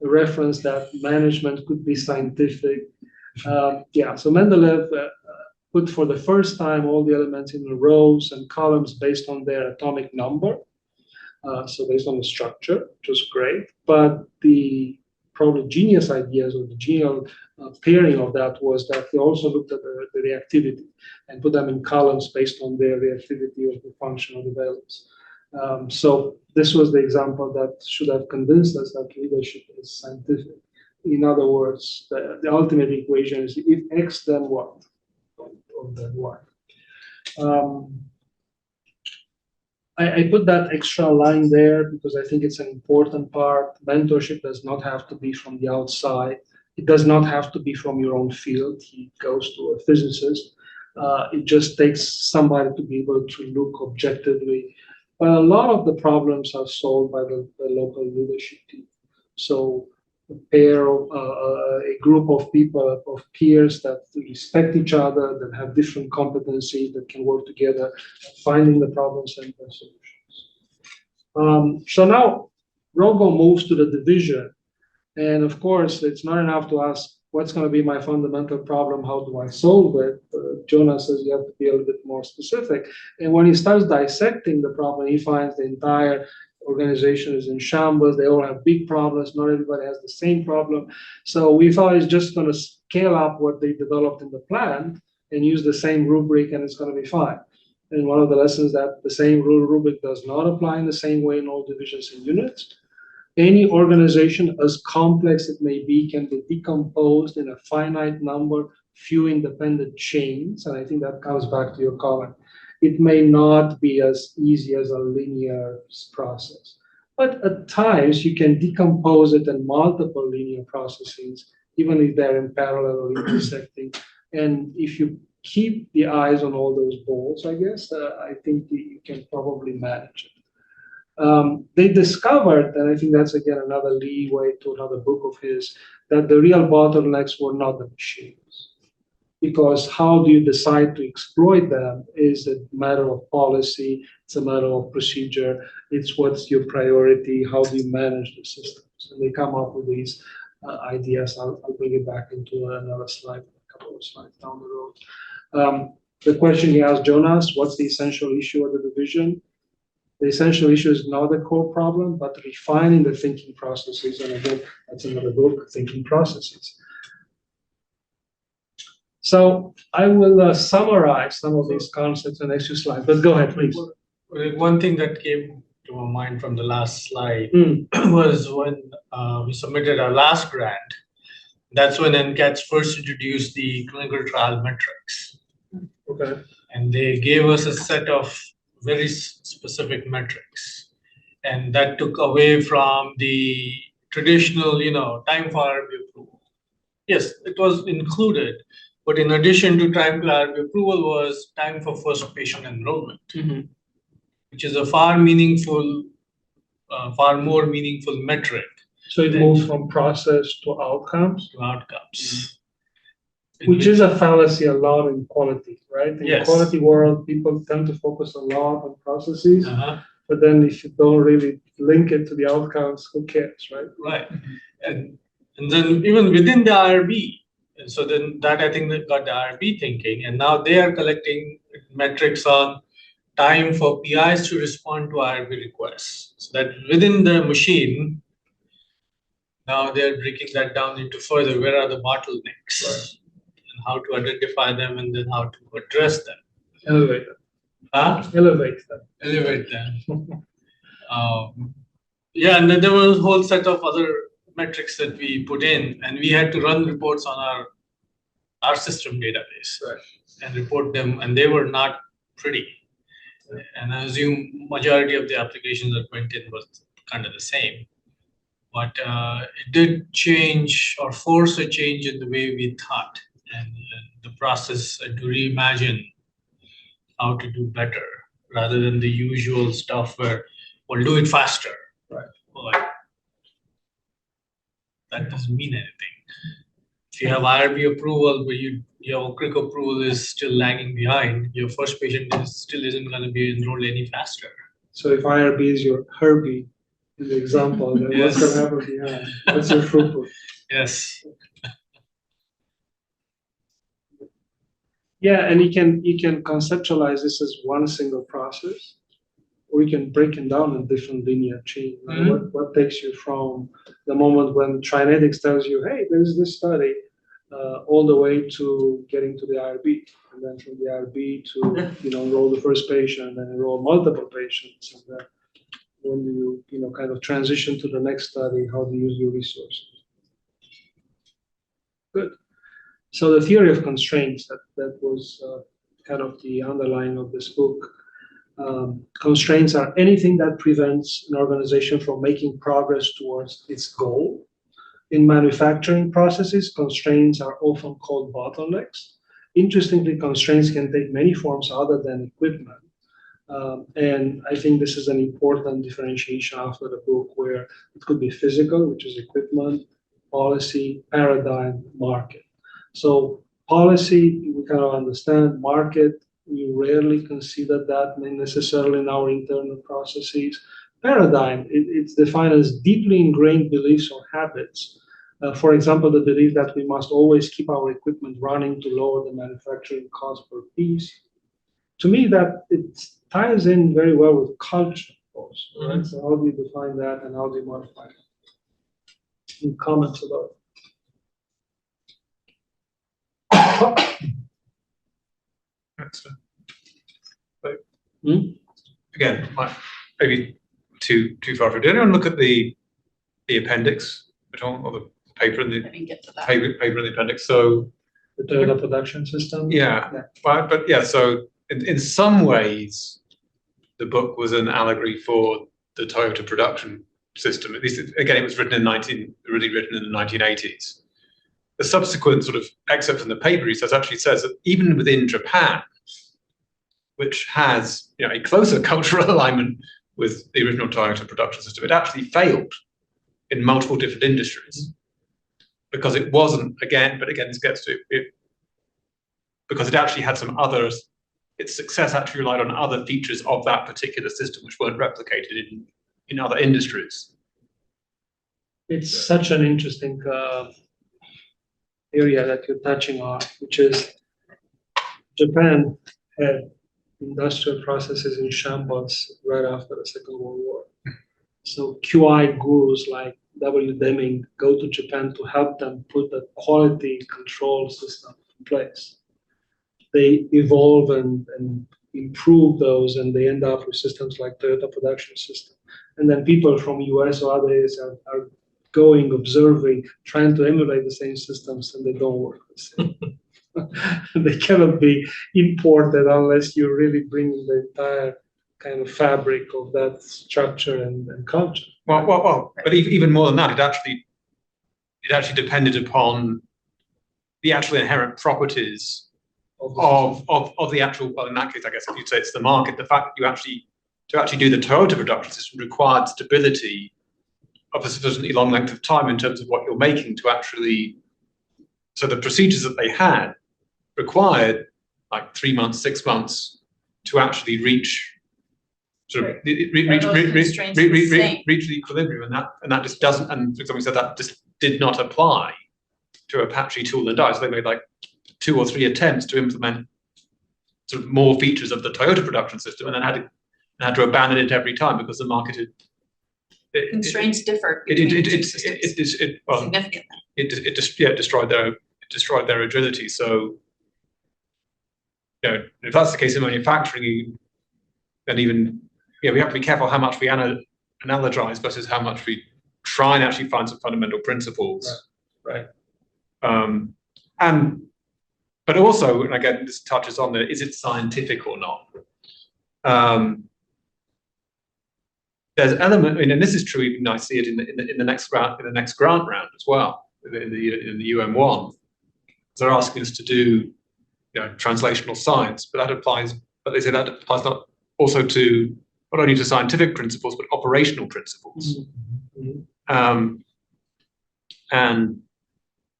a reference that management could be scientific. So Mendeleev put for the first time all the elements in the rows and columns based on their atomic number. So based on the structure, which was great. But the probably genius ideas or the genial pairing of that was that they also looked at the reactivity and put them in columns based on their reactivity of the functional values. So this was the example that should have convinced us that leadership is scientific. In other words, the ultimate equation is if X, then what? Or then what? I put that extra line there because I think it's an important part. Mentorship does not have to be from the outside. It does not have to be from your own field. He goes to a physicist. It just takes somebody to be able to look objectively. But a lot of the problems are solved by the local leadership team. So a group of people, of peers that respect each other, that have different competencies, that can work together, finding the problems and the solutions. So now Rogo moves to the division. And of course, it's not enough to ask, what's going to be my fundamental problem? How do I solve it? Jonas says you have to be a little bit more specific. And when he starts dissecting the problem, he finds the entire organization is in shambles. They all have big problems. Not everybody has the same problem. So we thought it's just going to scale up what they developed in the plan and use the same rubric and it's going to be fine. And one of the lessons that the same rubric does not apply in the same way in all divisions and units. Any organization, as complex it may be, can be decomposed in a finite number, few independent chains. And I think that comes back to your comment. It may not be as easy as a linear process. But at times, you can decompose it in multiple linear processes, even if they're in parallel or intersecting. And if you keep the eyes on all those balls, I guess, I think you can probably manage it. They discovered, and I think that's again another leeway to another book of his, that the real bottlenecks were not the machines. Because how do you decide to exploit them is a matter of policy, it's a matter of procedure, it's what's your priority, how do you manage the systems? And they come up with these ideas. I'll bring it back into another slide, a couple of slides down the road. The question he asked Jonas, what's the essential issue of the division? The essential issue is not the core problem, but refining the thinking processes. And again, that's another book, Thinking Processes. So I will summarize some of these concepts in the next few slides, but go ahead, please. One thing that came to my mind from the last slide was when we submitted our last grant. That's when NCATS first introduced the clinical trial metrics. Okay. And they gave us a set of very specific metrics. And that took away from the traditional, time for IRB approval. Yes, it was included. But in addition to time to IRB approval was time for first patient enrollment, which is a far more meaningful metric. So it moves from process to outcomes? To outcomes. Which is a fallacy a lot in quality, right? In Yes. quality world, people tend to focus a lot on processes, but then if you don't really link it to the outcomes, who cares, right? Right. And then even within the IRB, and so then that I think that got the IRB thinking, and now they are collecting metrics on time for PIs to respond to IRB requests. So that within the machine, now they're breaking that down into further, where are the bottlenecks? Right. And how to identify them, and then how to address them. Elevate them. Elevate them. Elevate them. Yeah, and then there was a whole set of other metrics that we put in, and we had to run reports on our system database and report them, and they were not pretty. And I assume majority of the applications that went in was kind of the same. But it did change or force a change in the way we thought and the process, and to reimagine how to do better rather than the usual stuff where we'll do it faster. Right. Like, that doesn't mean anything. If you have IRB approval, but your quick approval is still lagging behind, your first patient still isn't going to be enrolled any faster. So if IRB is your Herbie in the example, then what's going to happen behind? What's your throughput? Yes. Yeah, and you can conceptualize this as one single process, or you can break it down in different linear chain. Right? What takes you from the moment when Trinetics tells you, hey, there's this study, all the way to getting to the IRB, and then from the IRB to enroll the first patient, and then enroll multiple patients, and then when you kind of transition to the next study, how to use your resources. Good. So the theory of constraints, that was kind of the underlying of this book. Constraints are anything that prevents an organization from making progress towards its goal. In manufacturing processes, constraints are often called bottlenecks. Interestingly, constraints can take many forms other than equipment. And I think this is an important differentiation after the book, where it could be physical, which is equipment, policy, paradigm, market. So policy, we kind of understand. Market, we rarely consider that necessarily in our internal processes. Paradigm, it's defined as deeply ingrained beliefs or habits. For example, the belief that we must always keep our equipment running to lower the manufacturing cost per piece. To me, that it ties in very well with culture, also, right? So how do you define that, and how do you modify it? Any comments about it? Again, maybe too far. Did anyone look at the appendix at all, or the paper in the I didn't get to that. paper in the appendix? So The Toyota production system? yeah. But yeah, so in some ways, the book was an allegory for the Toyota production system. At least, again, it was written in the 1980s. The subsequent sort of excerpt from the paper, he actually says that even within Japan, which has a closer cultural alignment with the original Toyota production system, it actually failed in multiple different industries because it wasn't, this gets to it, because it actually had some others. Its success actually relied on other features of that particular system which weren't replicated in other industries. It's such an interesting area that you're touching on, which is Japan had industrial processes in shambles right after the Second World War. So QI gurus like W. Deming go to Japan to help them put a quality control system in place. They evolve and improve those, and they end up with systems like Toyota production system. And then people from US or other areas are going, observing, trying to emulate the same systems, and they don't work the same. They cannot be imported unless you really bring in the entire kind of fabric of that structure and culture. Well, but even more than that, it actually depended upon the actual inherent properties of the actual, well, in that case, I guess if you'd say it's the market, the fact that to actually do the Toyota production system required stability of a sufficiently long length of time in terms of what you're making to actually, so the procedures that they had required like 3 months, 6 months to actually reach reach the equilibrium, and that just doesn't, and for example, said that just did not apply to Apache tool and die. So they made like 2 or 3 attempts to implement sort of more features of the Toyota production system, and then had to abandon it every time because the market had Constraints differ. Significantly. It destroyed their destroyed their agility. So, if that's the case in manufacturing, then even we have to be careful how much we analogize versus how much we try and actually find some fundamental principles. Right. But also, and again, this touches on is it scientific or not? There's element, and this is true. Even I see it in the next grant round as well, in the UM1. They're asking us to do translational science, but they say that applies not also to not only to scientific principles but operational principles. And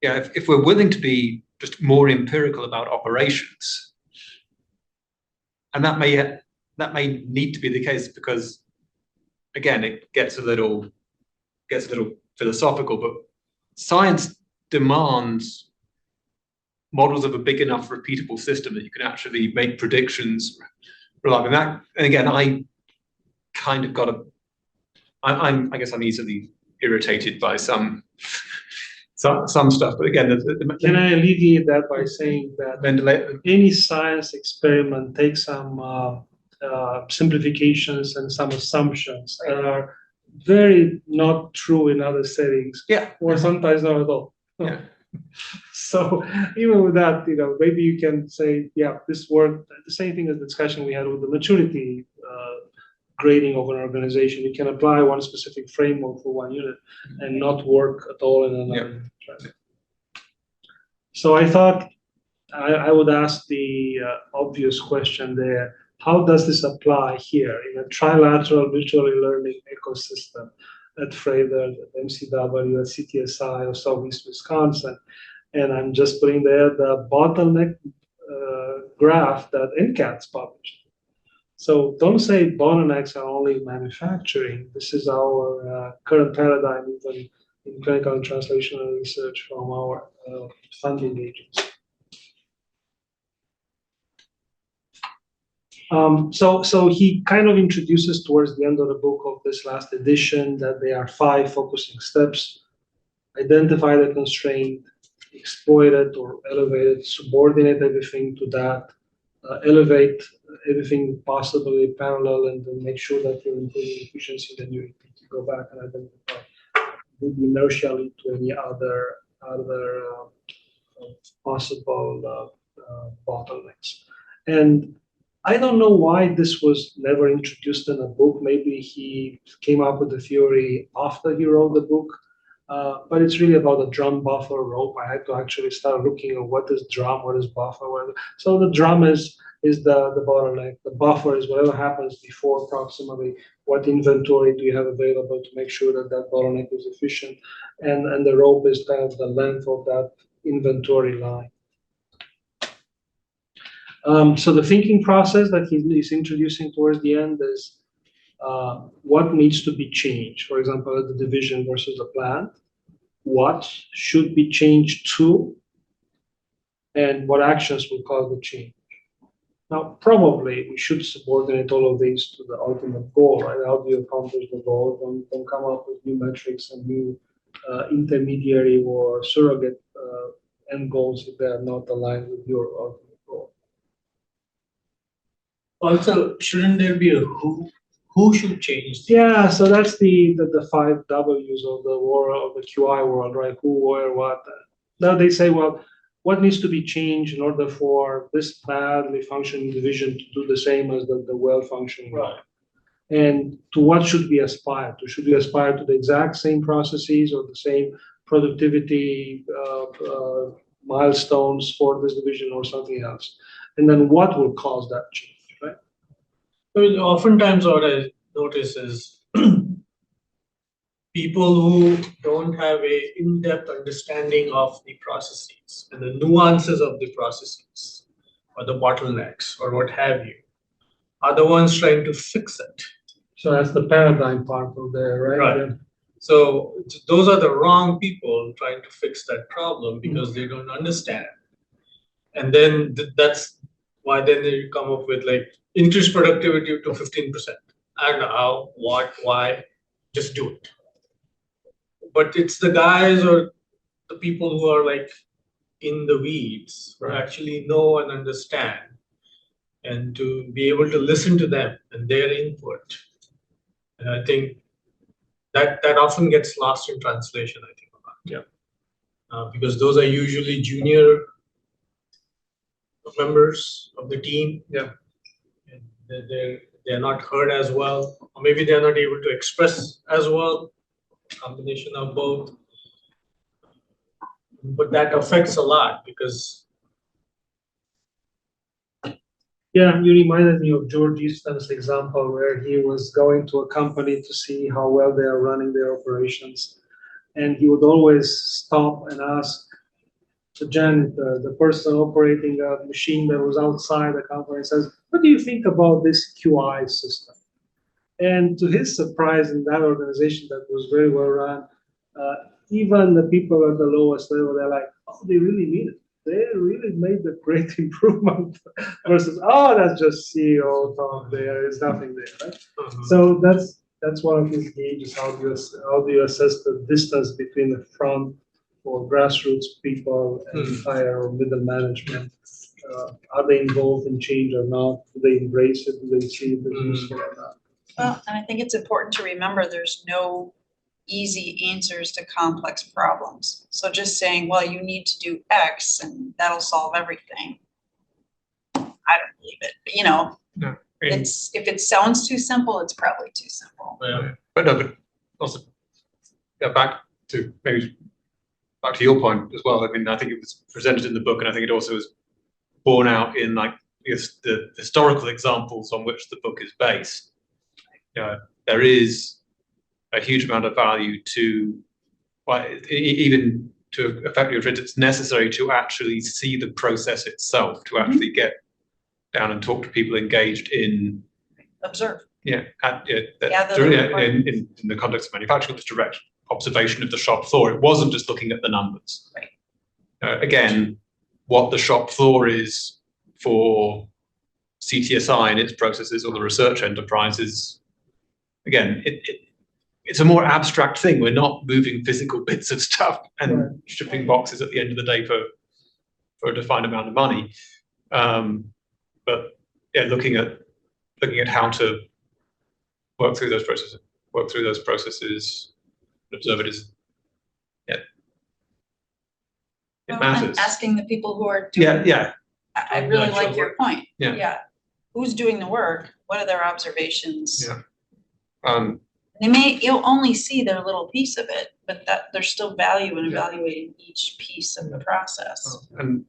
if we're willing to be just more empirical about operations, and that may need to be the case because, again, it gets a little philosophical, but science demands models of a big enough repeatable system that you can actually make predictions reliably. And again, I guess I'm easily irritated by some stuff, but again, can I alleviate that by saying that any science experiment takes some simplifications and some assumptions that are very not true in other settings, or sometimes not at all. Yeah. So even with that, maybe you can say, this worked. The same thing as the discussion we had with the maturity grading of an organization. You can apply one specific framework for one unit and not work at all in another. Right? So I thought I would ask the obvious question there. How does this apply here in a trilateral virtually learning ecosystem at Freighter, at MCW, at CTSI, or Southeast Wisconsin? And I'm just putting there the bottleneck graph that NCAT's published. So don't say bottlenecks are only manufacturing. This is our current paradigm even in clinical and translational research from our funding agency. So he kind of introduces towards the end of the book of this last edition that there are 5 focusing steps: identify the constraint, exploit it or elevate it, subordinate everything to that, elevate everything possibly parallel, and then make sure that you're improving efficiency. Then you need to go back and identify the inertia lead to any other possible bottlenecks. And I don't know why this was never introduced in a book. Maybe he came up with the theory after he wrote the book, but it's really about the drum, buffer, rope. I had to actually start looking at what is drum, what is buffer. So the drum is the bottleneck. The buffer is whatever happens before approximately. What inventory do you have available to make sure that that bottleneck is efficient? And the rope is kind of the length of that inventory line. So the thinking process that he's introducing towards the end is what needs to be changed. For example, at the division versus the plant, what should be changed to, and what actions will cause the change. Now, probably we should subordinate all of these to the ultimate goal, right? How do you accomplish the goal? Don't come up with new metrics and new intermediary or surrogate end goals if they are not aligned with your ultimate goal. Also, shouldn't there be a who should change? Yeah, so that's the 5 W's of the world, of the QI world, right? Who, where, what. Now they say, well, what needs to be changed in order for this badly functioning division to do the same as the well-functioning one? Right. And to what should we aspire to? Should we aspire to the exact same processes or the same productivity milestones for this division or something else? And then what will cause that change, right? I mean, oftentimes what I notice is people who don't have a in-depth understanding of the processes and the nuances of the processes or the bottlenecks or what have you are the ones trying to fix it. So that's the paradigm part of there, right? Right. So those are the wrong people trying to fix that problem because they don't understand. And then that's why then they come up with like increase productivity to 15%. I don't know how, what, why, just do it. But it's the guys or the people who are like in the weeds, who Right. actually know and understand, and to be able to listen to them and their input. And I think that often gets lost in translation, I think. Yeah. Because those are usually junior members of the team. Yeah. And they're not heard as well, or maybe they're not able to express as well, combination of both. But that affects a lot because Yeah, you reminded me of George Easton's example where he was going to a company to see how well they are running their operations. And he would always stop and ask the janitor, the person operating a machine that was outside the company, says, "What do you think about this QI system?" And to his surprise, in that organization that was very well run, even the people at the lowest level, they're like, "Oh, they really need it. They really made a great improvement," versus, "Oh, that's just CEO talk. There is nothing there." Right? So that's one of his gauges. How do you assess the distance between the front or grassroots people and higher or middle management? Are they involved in change or not? Do they embrace it? Do they see it as useful or not? Well, and I think it's important to remember there's no easy answers to complex problems. So just saying, well, you need to do X and that'll solve everything. I don't believe it. But, you know, No. it's if it sounds too simple, it's probably too simple. Yeah. But no, but also, yeah, back to your point as well. I mean, I think it was presented in the book, and I think it also was borne out in like the historical examples on which the book is based. There is a huge amount of value to, well, even to affect your trends. It's necessary to actually see the process itself, to actually get down and talk to people engaged in Observe. in the context of manufacturing, the direct observation of the shop floor. It wasn't just looking at the numbers. Right. Again, what the shop floor is for CTSI and its processes, or the research enterprises, again, it's a more abstract thing. We're not moving physical bits of stuff and shipping boxes at the end of the day for a defined amount of money. But yeah, looking at how to work through those processes, observe it is, it matters. And asking the people who are doing. Yeah. I really like your point. Yeah. Who's doing the work? What are their observations? Yeah. You'll only see their little piece of it, but that there's still value in evaluating each piece of the process. And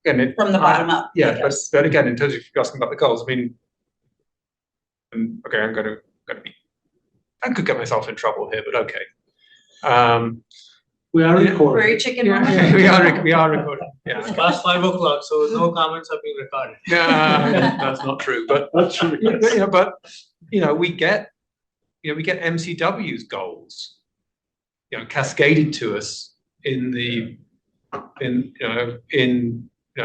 again, From the bottom up. Yeah, but again, in terms of asking about the goals, I mean, okay, I'm going to be. I could get myself in trouble here, but okay. We are recording. Very chicken. We are recording. Yeah. It's past 5 o'clock, so no comments are being recorded. That's not true. But That's true. yeah, but we get MCW's goals, cascaded to us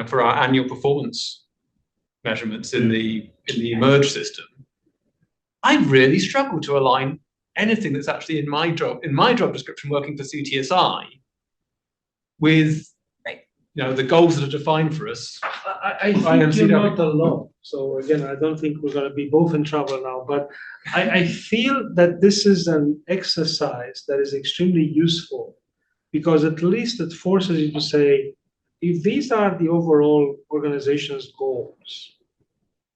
for our annual performance measurements in the emerge system. I really struggle to align anything that's actually in my job description working for CTSI with the goals that are defined for us. I think you're not alone. So again, I don't think we're going to be both in trouble now, but I feel that this is an exercise that is extremely useful, because at least it forces you to say, if these are the overall organization's goals,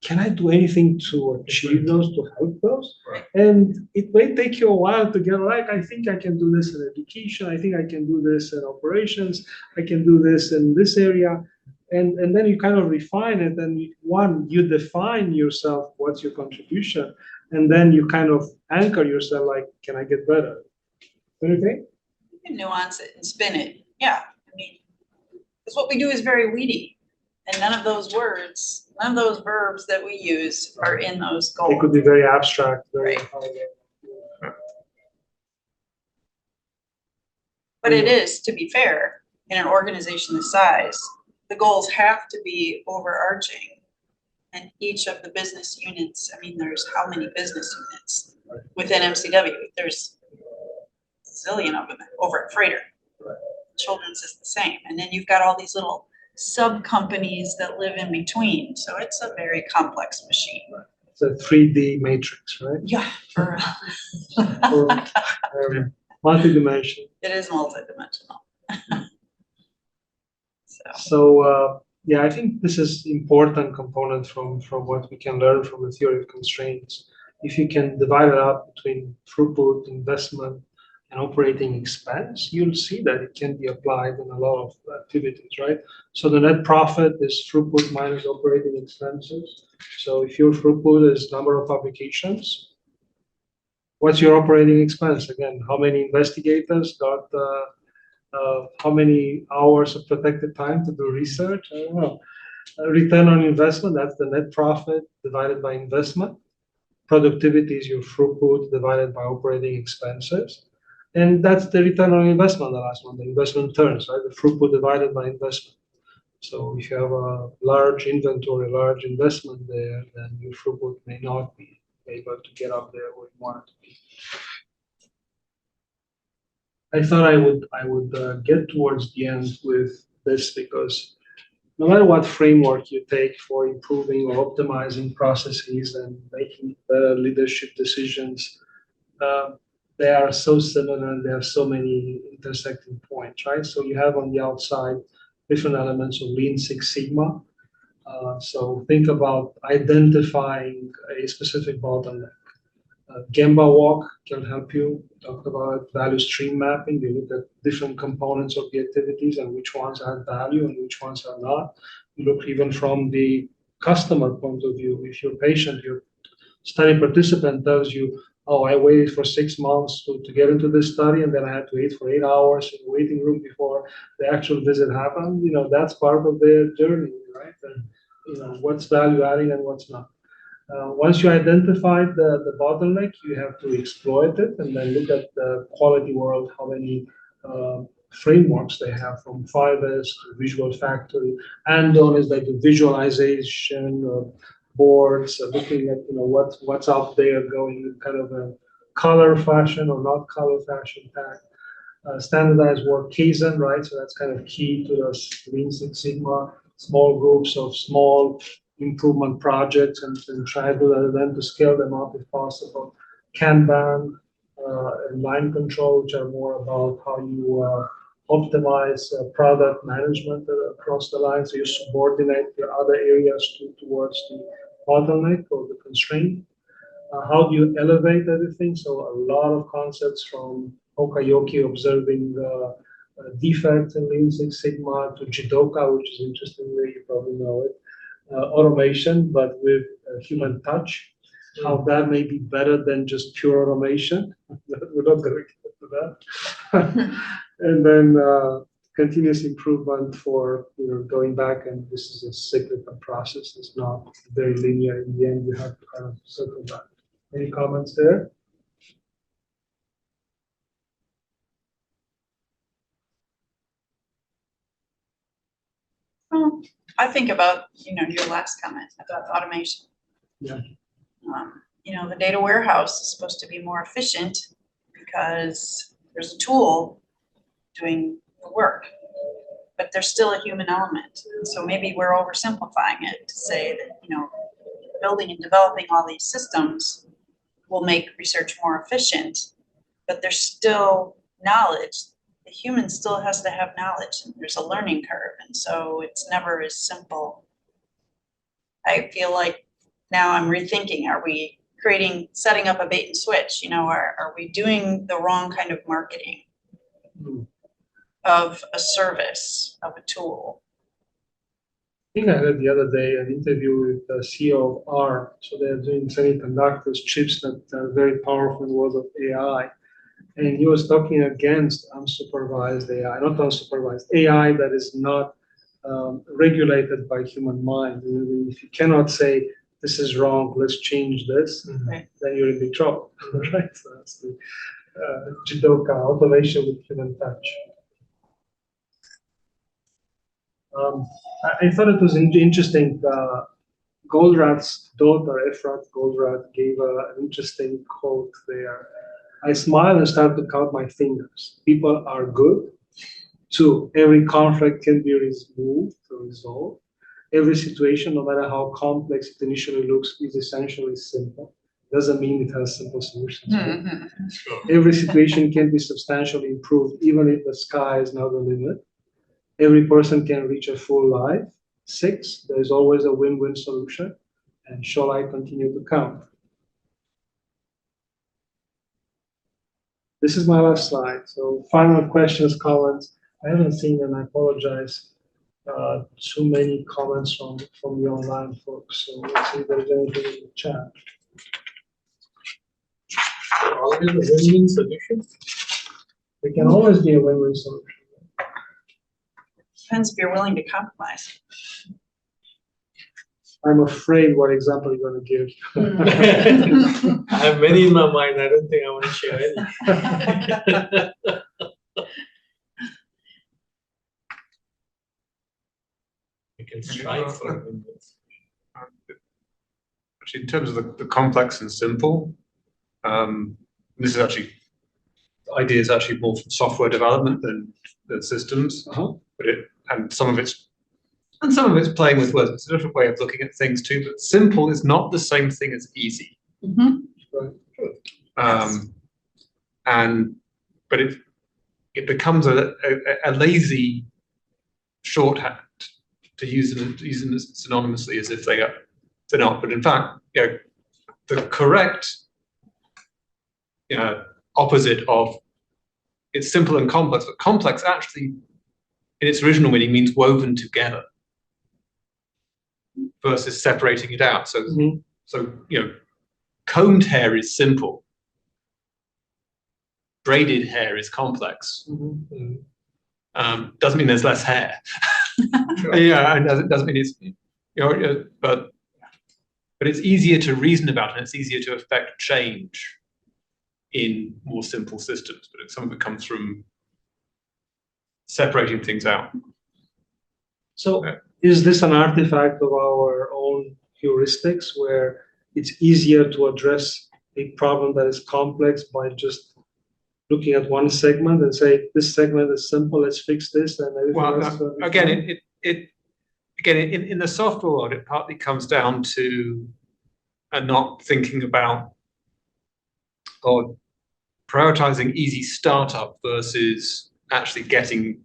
can I do anything to achieve those, to help those? Right. And it may take you a while to get right. I think I can do this in education. I think I can do this in operations. I can do this in this area. And then you kind of refine it. And you define yourself, what's your contribution? And then you kind of anchor yourself, like, can I get better? Anything? You can nuance it and spin it. Yeah. I mean, because what we do is very weedy. And none of those verbs that we use are in those goals. It could be very abstract. Very But it is, to be fair, in an organization this size, the goals have to be overarching. And each of the business units, I mean, there's how many business units within MCW? There's a zillion of them over at Freighter. Children's is the same. And then you've got all these little sub-companies that live in between. So it's a very complex machine. It's a 3D matrix, right? Yeah, for Multi-dimensional. it is multidimensional. So yeah, I think this is important component from what we can learn from the theory of constraints. If you can divide it up between throughput, investment, and operating expense, you'll see that it can be applied in a lot of activities, right? So the net profit is throughput minus operating expenses. So if your throughput is number of publications, what's your operating expense? Again, how many investigators got how many hours of protected time to do research? I don't know. Return on investment, that's the net profit divided by investment. Productivity is your throughput divided by operating expenses. And that's the return on investment, the last one, the investment turns, right? The throughput divided by investment. So if you have a large inventory, large investment there, then your throughput may not be able to get up there where you want it to be. I thought I would get towards the end with this because no matter what framework you take for improving or optimizing processes and making better leadership decisions, they are so similar and there are so many intersecting points, right? So you have on the outside different elements of Lean Six Sigma. So think about identifying a specific bottleneck. Gemba walk can help you. We talked about value stream mapping. You look at different components of the activities and which ones add value and which ones are not. You look even from the customer point of view. If your patient, your study participant tells you, oh, I waited for 6 months to get into this study, and then I had to wait for 8 hours in the waiting room before the actual visit happened. You know, that's part of their journey, right? And you know, what's value adding and what's not. Once you identify the bottleneck, you have to exploit it and then look at the quality world, how many frameworks they have from 5S to Visual Factory, and on is like the visualization of boards, looking at what's out there going in kind of a color fashion or not color fashion tag. Standardized work Kaizen, right? So that's kind of key to the Lean Six Sigma, small groups of small improvement projects and try to then to scale them up if possible. Kanban and line control, which are more about how you optimize product management across the line. So you subordinate your other areas towards the bottleneck or the constraint. How do you elevate everything? So a lot of concepts from Okayoki observing defects in Lean Six Sigma to Jidoka, which is interestingly, you probably know it. Automation, but with human touch, how that may be better than just pure automation. We're not going to get to that. And then continuous improvement for going back, and this is a cyclical process. It's not very linear. In the end, you have to kind of circle back. Any comments there? Well, I think about, your last comment about automation. Yeah. The data warehouse is supposed to be more efficient because there's a tool doing the work, but there's still a human element. So maybe we're oversimplifying it to say that, building and developing all these systems will make research more efficient, but there's still knowledge. The human still has to have knowledge, and there's a learning curve, and so it's never as simple. I feel like now I'm rethinking, are we setting up a bait and switch? Are we doing the wrong kind of marketing of a service, of a tool? I think I heard the other day an interview with the CEO of ARM. So they're doing semiconductors, chips that are very powerful in the world of AI. And he was talking against unsupervised AI, not unsupervised, AI that is not regulated by human mind. If you cannot say, this is wrong, let's change this, Right. then you're in big trouble, right? So that's the Jidoka, automation with human touch. I thought it was interesting. Goldratt's daughter, Efrat Goldratt, gave an interesting quote there. I smile and start to count my fingers. People are good, 2, every conflict can be removed or resolved. Every situation, no matter how complex it initially looks, is essentially simple. Doesn't mean it has simple solutions. Right? Sure. Every situation can be substantially improved, even if the sky is not the limit. Every person can reach a full life. 6, there is always a win-win solution. And shall I continue to count? This is my last slide. So final questions, comments. I haven't seen them, I apologize. Too many comments from the online folks. So let's see if there's anything in the chat. Always a win-win solution. There can always be a win-win solution. Depends if you're willing to compromise. I'm afraid what example you're going to give. I have many in my mind. I don't think I want to share any. You can strive for a win-win. Actually, in terms of the complex and simple, this is actually, the idea is actually more from software development than systems. And some of it's playing with words. It's a different way of looking at things too. But simple is not the same thing as easy. But it becomes a lazy shorthand to use them synonymously as if they're not. But in fact, the correct opposite of it's simple and complex, but complex actually in its original meaning means woven together versus separating it out. So combed hair is simple. Braided hair is complex. Doesn't mean there's less hair. And it doesn't mean it's but it's easier to reason about and it's easier to affect change in more simple systems. But some of it comes from separating things out. So is this an artifact of our own heuristics where it's easier to address a problem that is complex by just looking at one segment and say, this segment is simple, let's fix this, and everything else. Again, in the software world, it partly comes down to not thinking about or prioritizing easy startup versus actually getting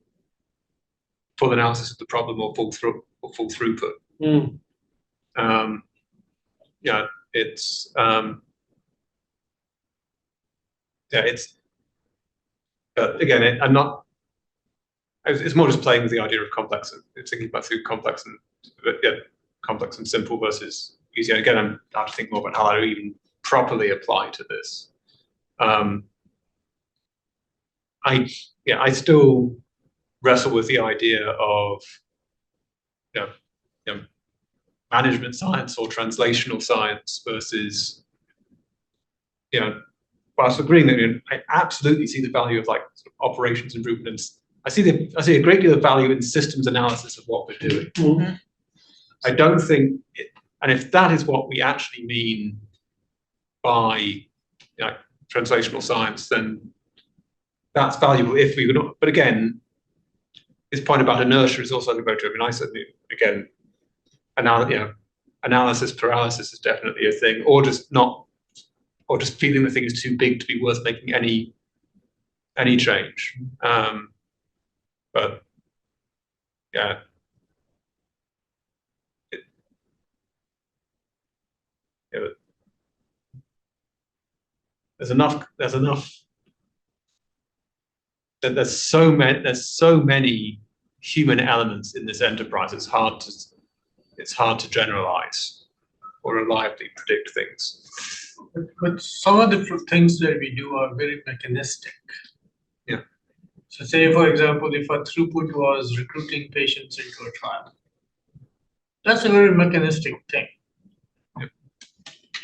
full analysis of the problem or full throughput. Again, I'm not. It's more just playing with the idea of complex. It's thinking about through complex and simple versus easy. And again, I'm have to think more about how I even properly apply to this. I still wrestle with the idea of management science or translational science versus whilst agreeing that I absolutely see the value of sort of operations improvements. I see a great deal of value in systems analysis of what we're doing. I don't think and if that is what we actually mean by translational science, then that's valuable if we would not. But again, his point about inertia is also very true. I mean, I certainly, again, analysis paralysis is definitely a thing, or just feeling the thing is too big to be worth making any change. But yeah, there's so many human elements in this enterprise. It's hard to generalize or reliably predict things. But some of the things that we do are very mechanistic. Yeah. So say, for example, if our throughput was recruiting patients into a trial, that's a very mechanistic thing. Yep.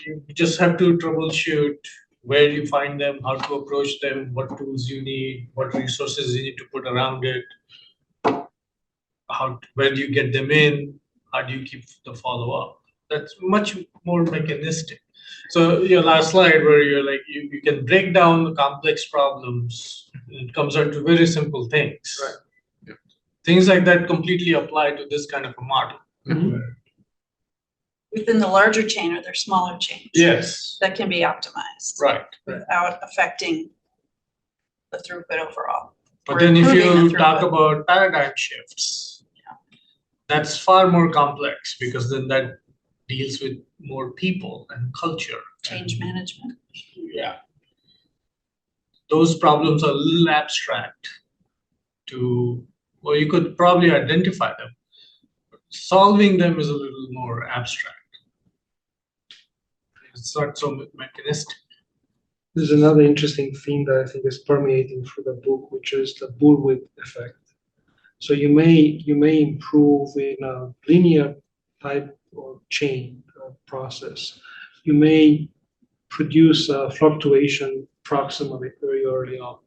You just have to troubleshoot where you find them, how to approach them, what tools you need, what resources you need to put around it, where do you get them in, how do you keep the follow-up. That's much more mechanistic. So your last slide where you're like, you can break down the complex problems, it comes down to very simple things. Right. things like that completely apply to this kind of a model. Mhm. Within the larger chain or their smaller chains. Yes, That can be optimized. right. Without affecting the throughput overall. But Or then if improving the you talk throughput. about paradigm shifts, that's far more complex because then that deals with more people and culture. Change management. Yeah. Those problems are a little abstract well, you could probably identify them. Solving them is a little more abstract. It's not so mechanistic. There's another interesting theme that I think is permeating through the book, which is the bullwhip effect. So you may improve in a linear type or chain process. You may produce a fluctuation proximally very early on,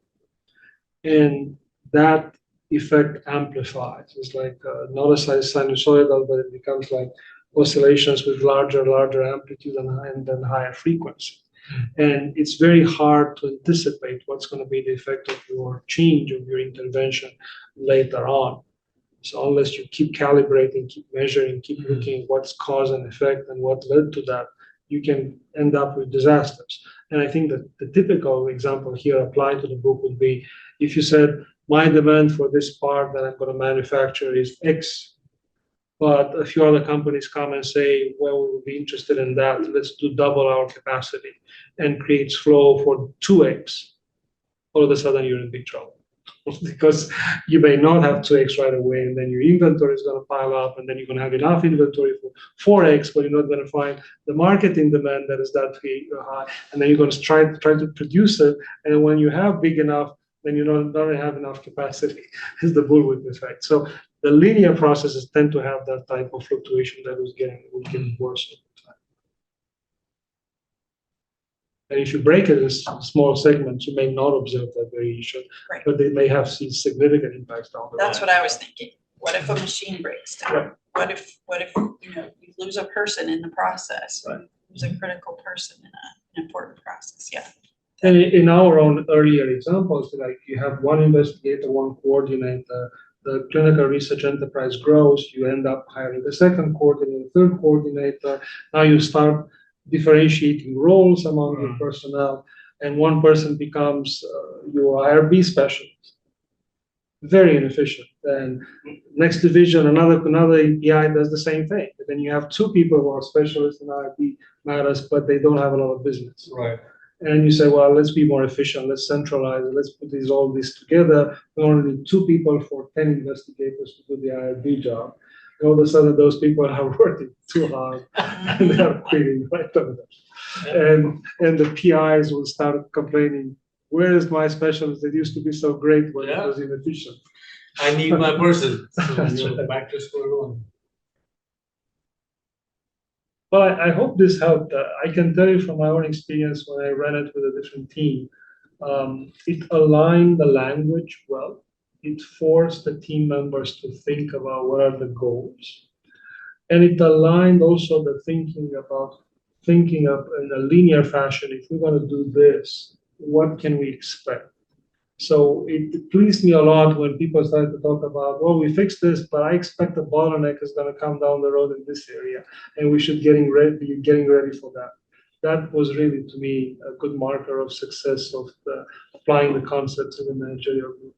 and that effect amplifies. It's like not a sinusoidal, but it becomes like oscillations with larger amplitude and then higher frequency. And it's very hard to anticipate what's going to be the effect of your change of your intervention later on. So unless you keep calibrating, keep measuring, keep looking at what's cause and effect and what led to that, you can end up with disasters. And I think that the typical example here applied to the book would be if you said, my demand for this part that I'm going to manufacture is X, but a few other companies come and say, well, we would be interested in that. Let's do double our capacity, and creates flow for 2X. All of a sudden, you're in big trouble because you may not have 2X right away, and then your inventory is going to pile up, and then you're going to have enough inventory for 4X, but you're not going to find the marketing demand that is that high, and then you're going to try to produce it, and when you have big enough, then you don't have enough capacity. Is the bullwhip effect. So the linear processes tend to have that type of fluctuation that will get worse over time. And if you break it in small segments, you may not observe that variation, Right. but they may have seen significant impacts down the road. That's what I was thinking. What if a machine breaks down? Right. What if you lose a person in the process? Right. Lose a critical person in an important process, yeah. And in our own earlier examples, like you have one investigator, one coordinator, the clinical research enterprise grows, you end up hiring the second coordinator, third coordinator. Now you start differentiating roles among your personnel, and one person becomes your IRB specialist. Very inefficient. And next division, another API does the same thing. But then you have two people who are specialists in IRB matters, but they don't have a lot of business. Right. And you say, well, let's be more efficient, let's centralize it, let's put all this together. We only need 2 people for 10 investigators to do the IRB job. And all of a sudden, those people are working too hard and they are quitting right over there. And the PIs will start complaining, where is my specialist that used to be so great when it was inefficient? I need my person. So That's you're right. back to square one. Well, I hope this helped. I can tell you from my own experience when I ran it with a different team, it aligned the language well. It forced the team members to think about what are the goals. And it aligned also the thinking up in a linear fashion. If we're going to do this, what can we expect? So it pleased me a lot when people started to talk about, well, we fixed this, but I expect the bottleneck is going to come down the road in this area, and we should be getting ready for that. That was really, to me, a good marker of success of applying the concepts in the managerial group.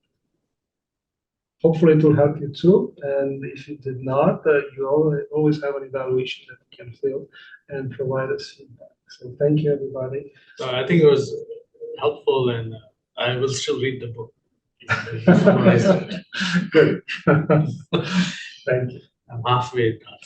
Hopefully, it will help you too. And if it did not, you always have an evaluation that you can fill and provide us feedback. So thank you, everybody. I think it was helpful, and I will still read the book. Good. Thank you. I'm halfway done.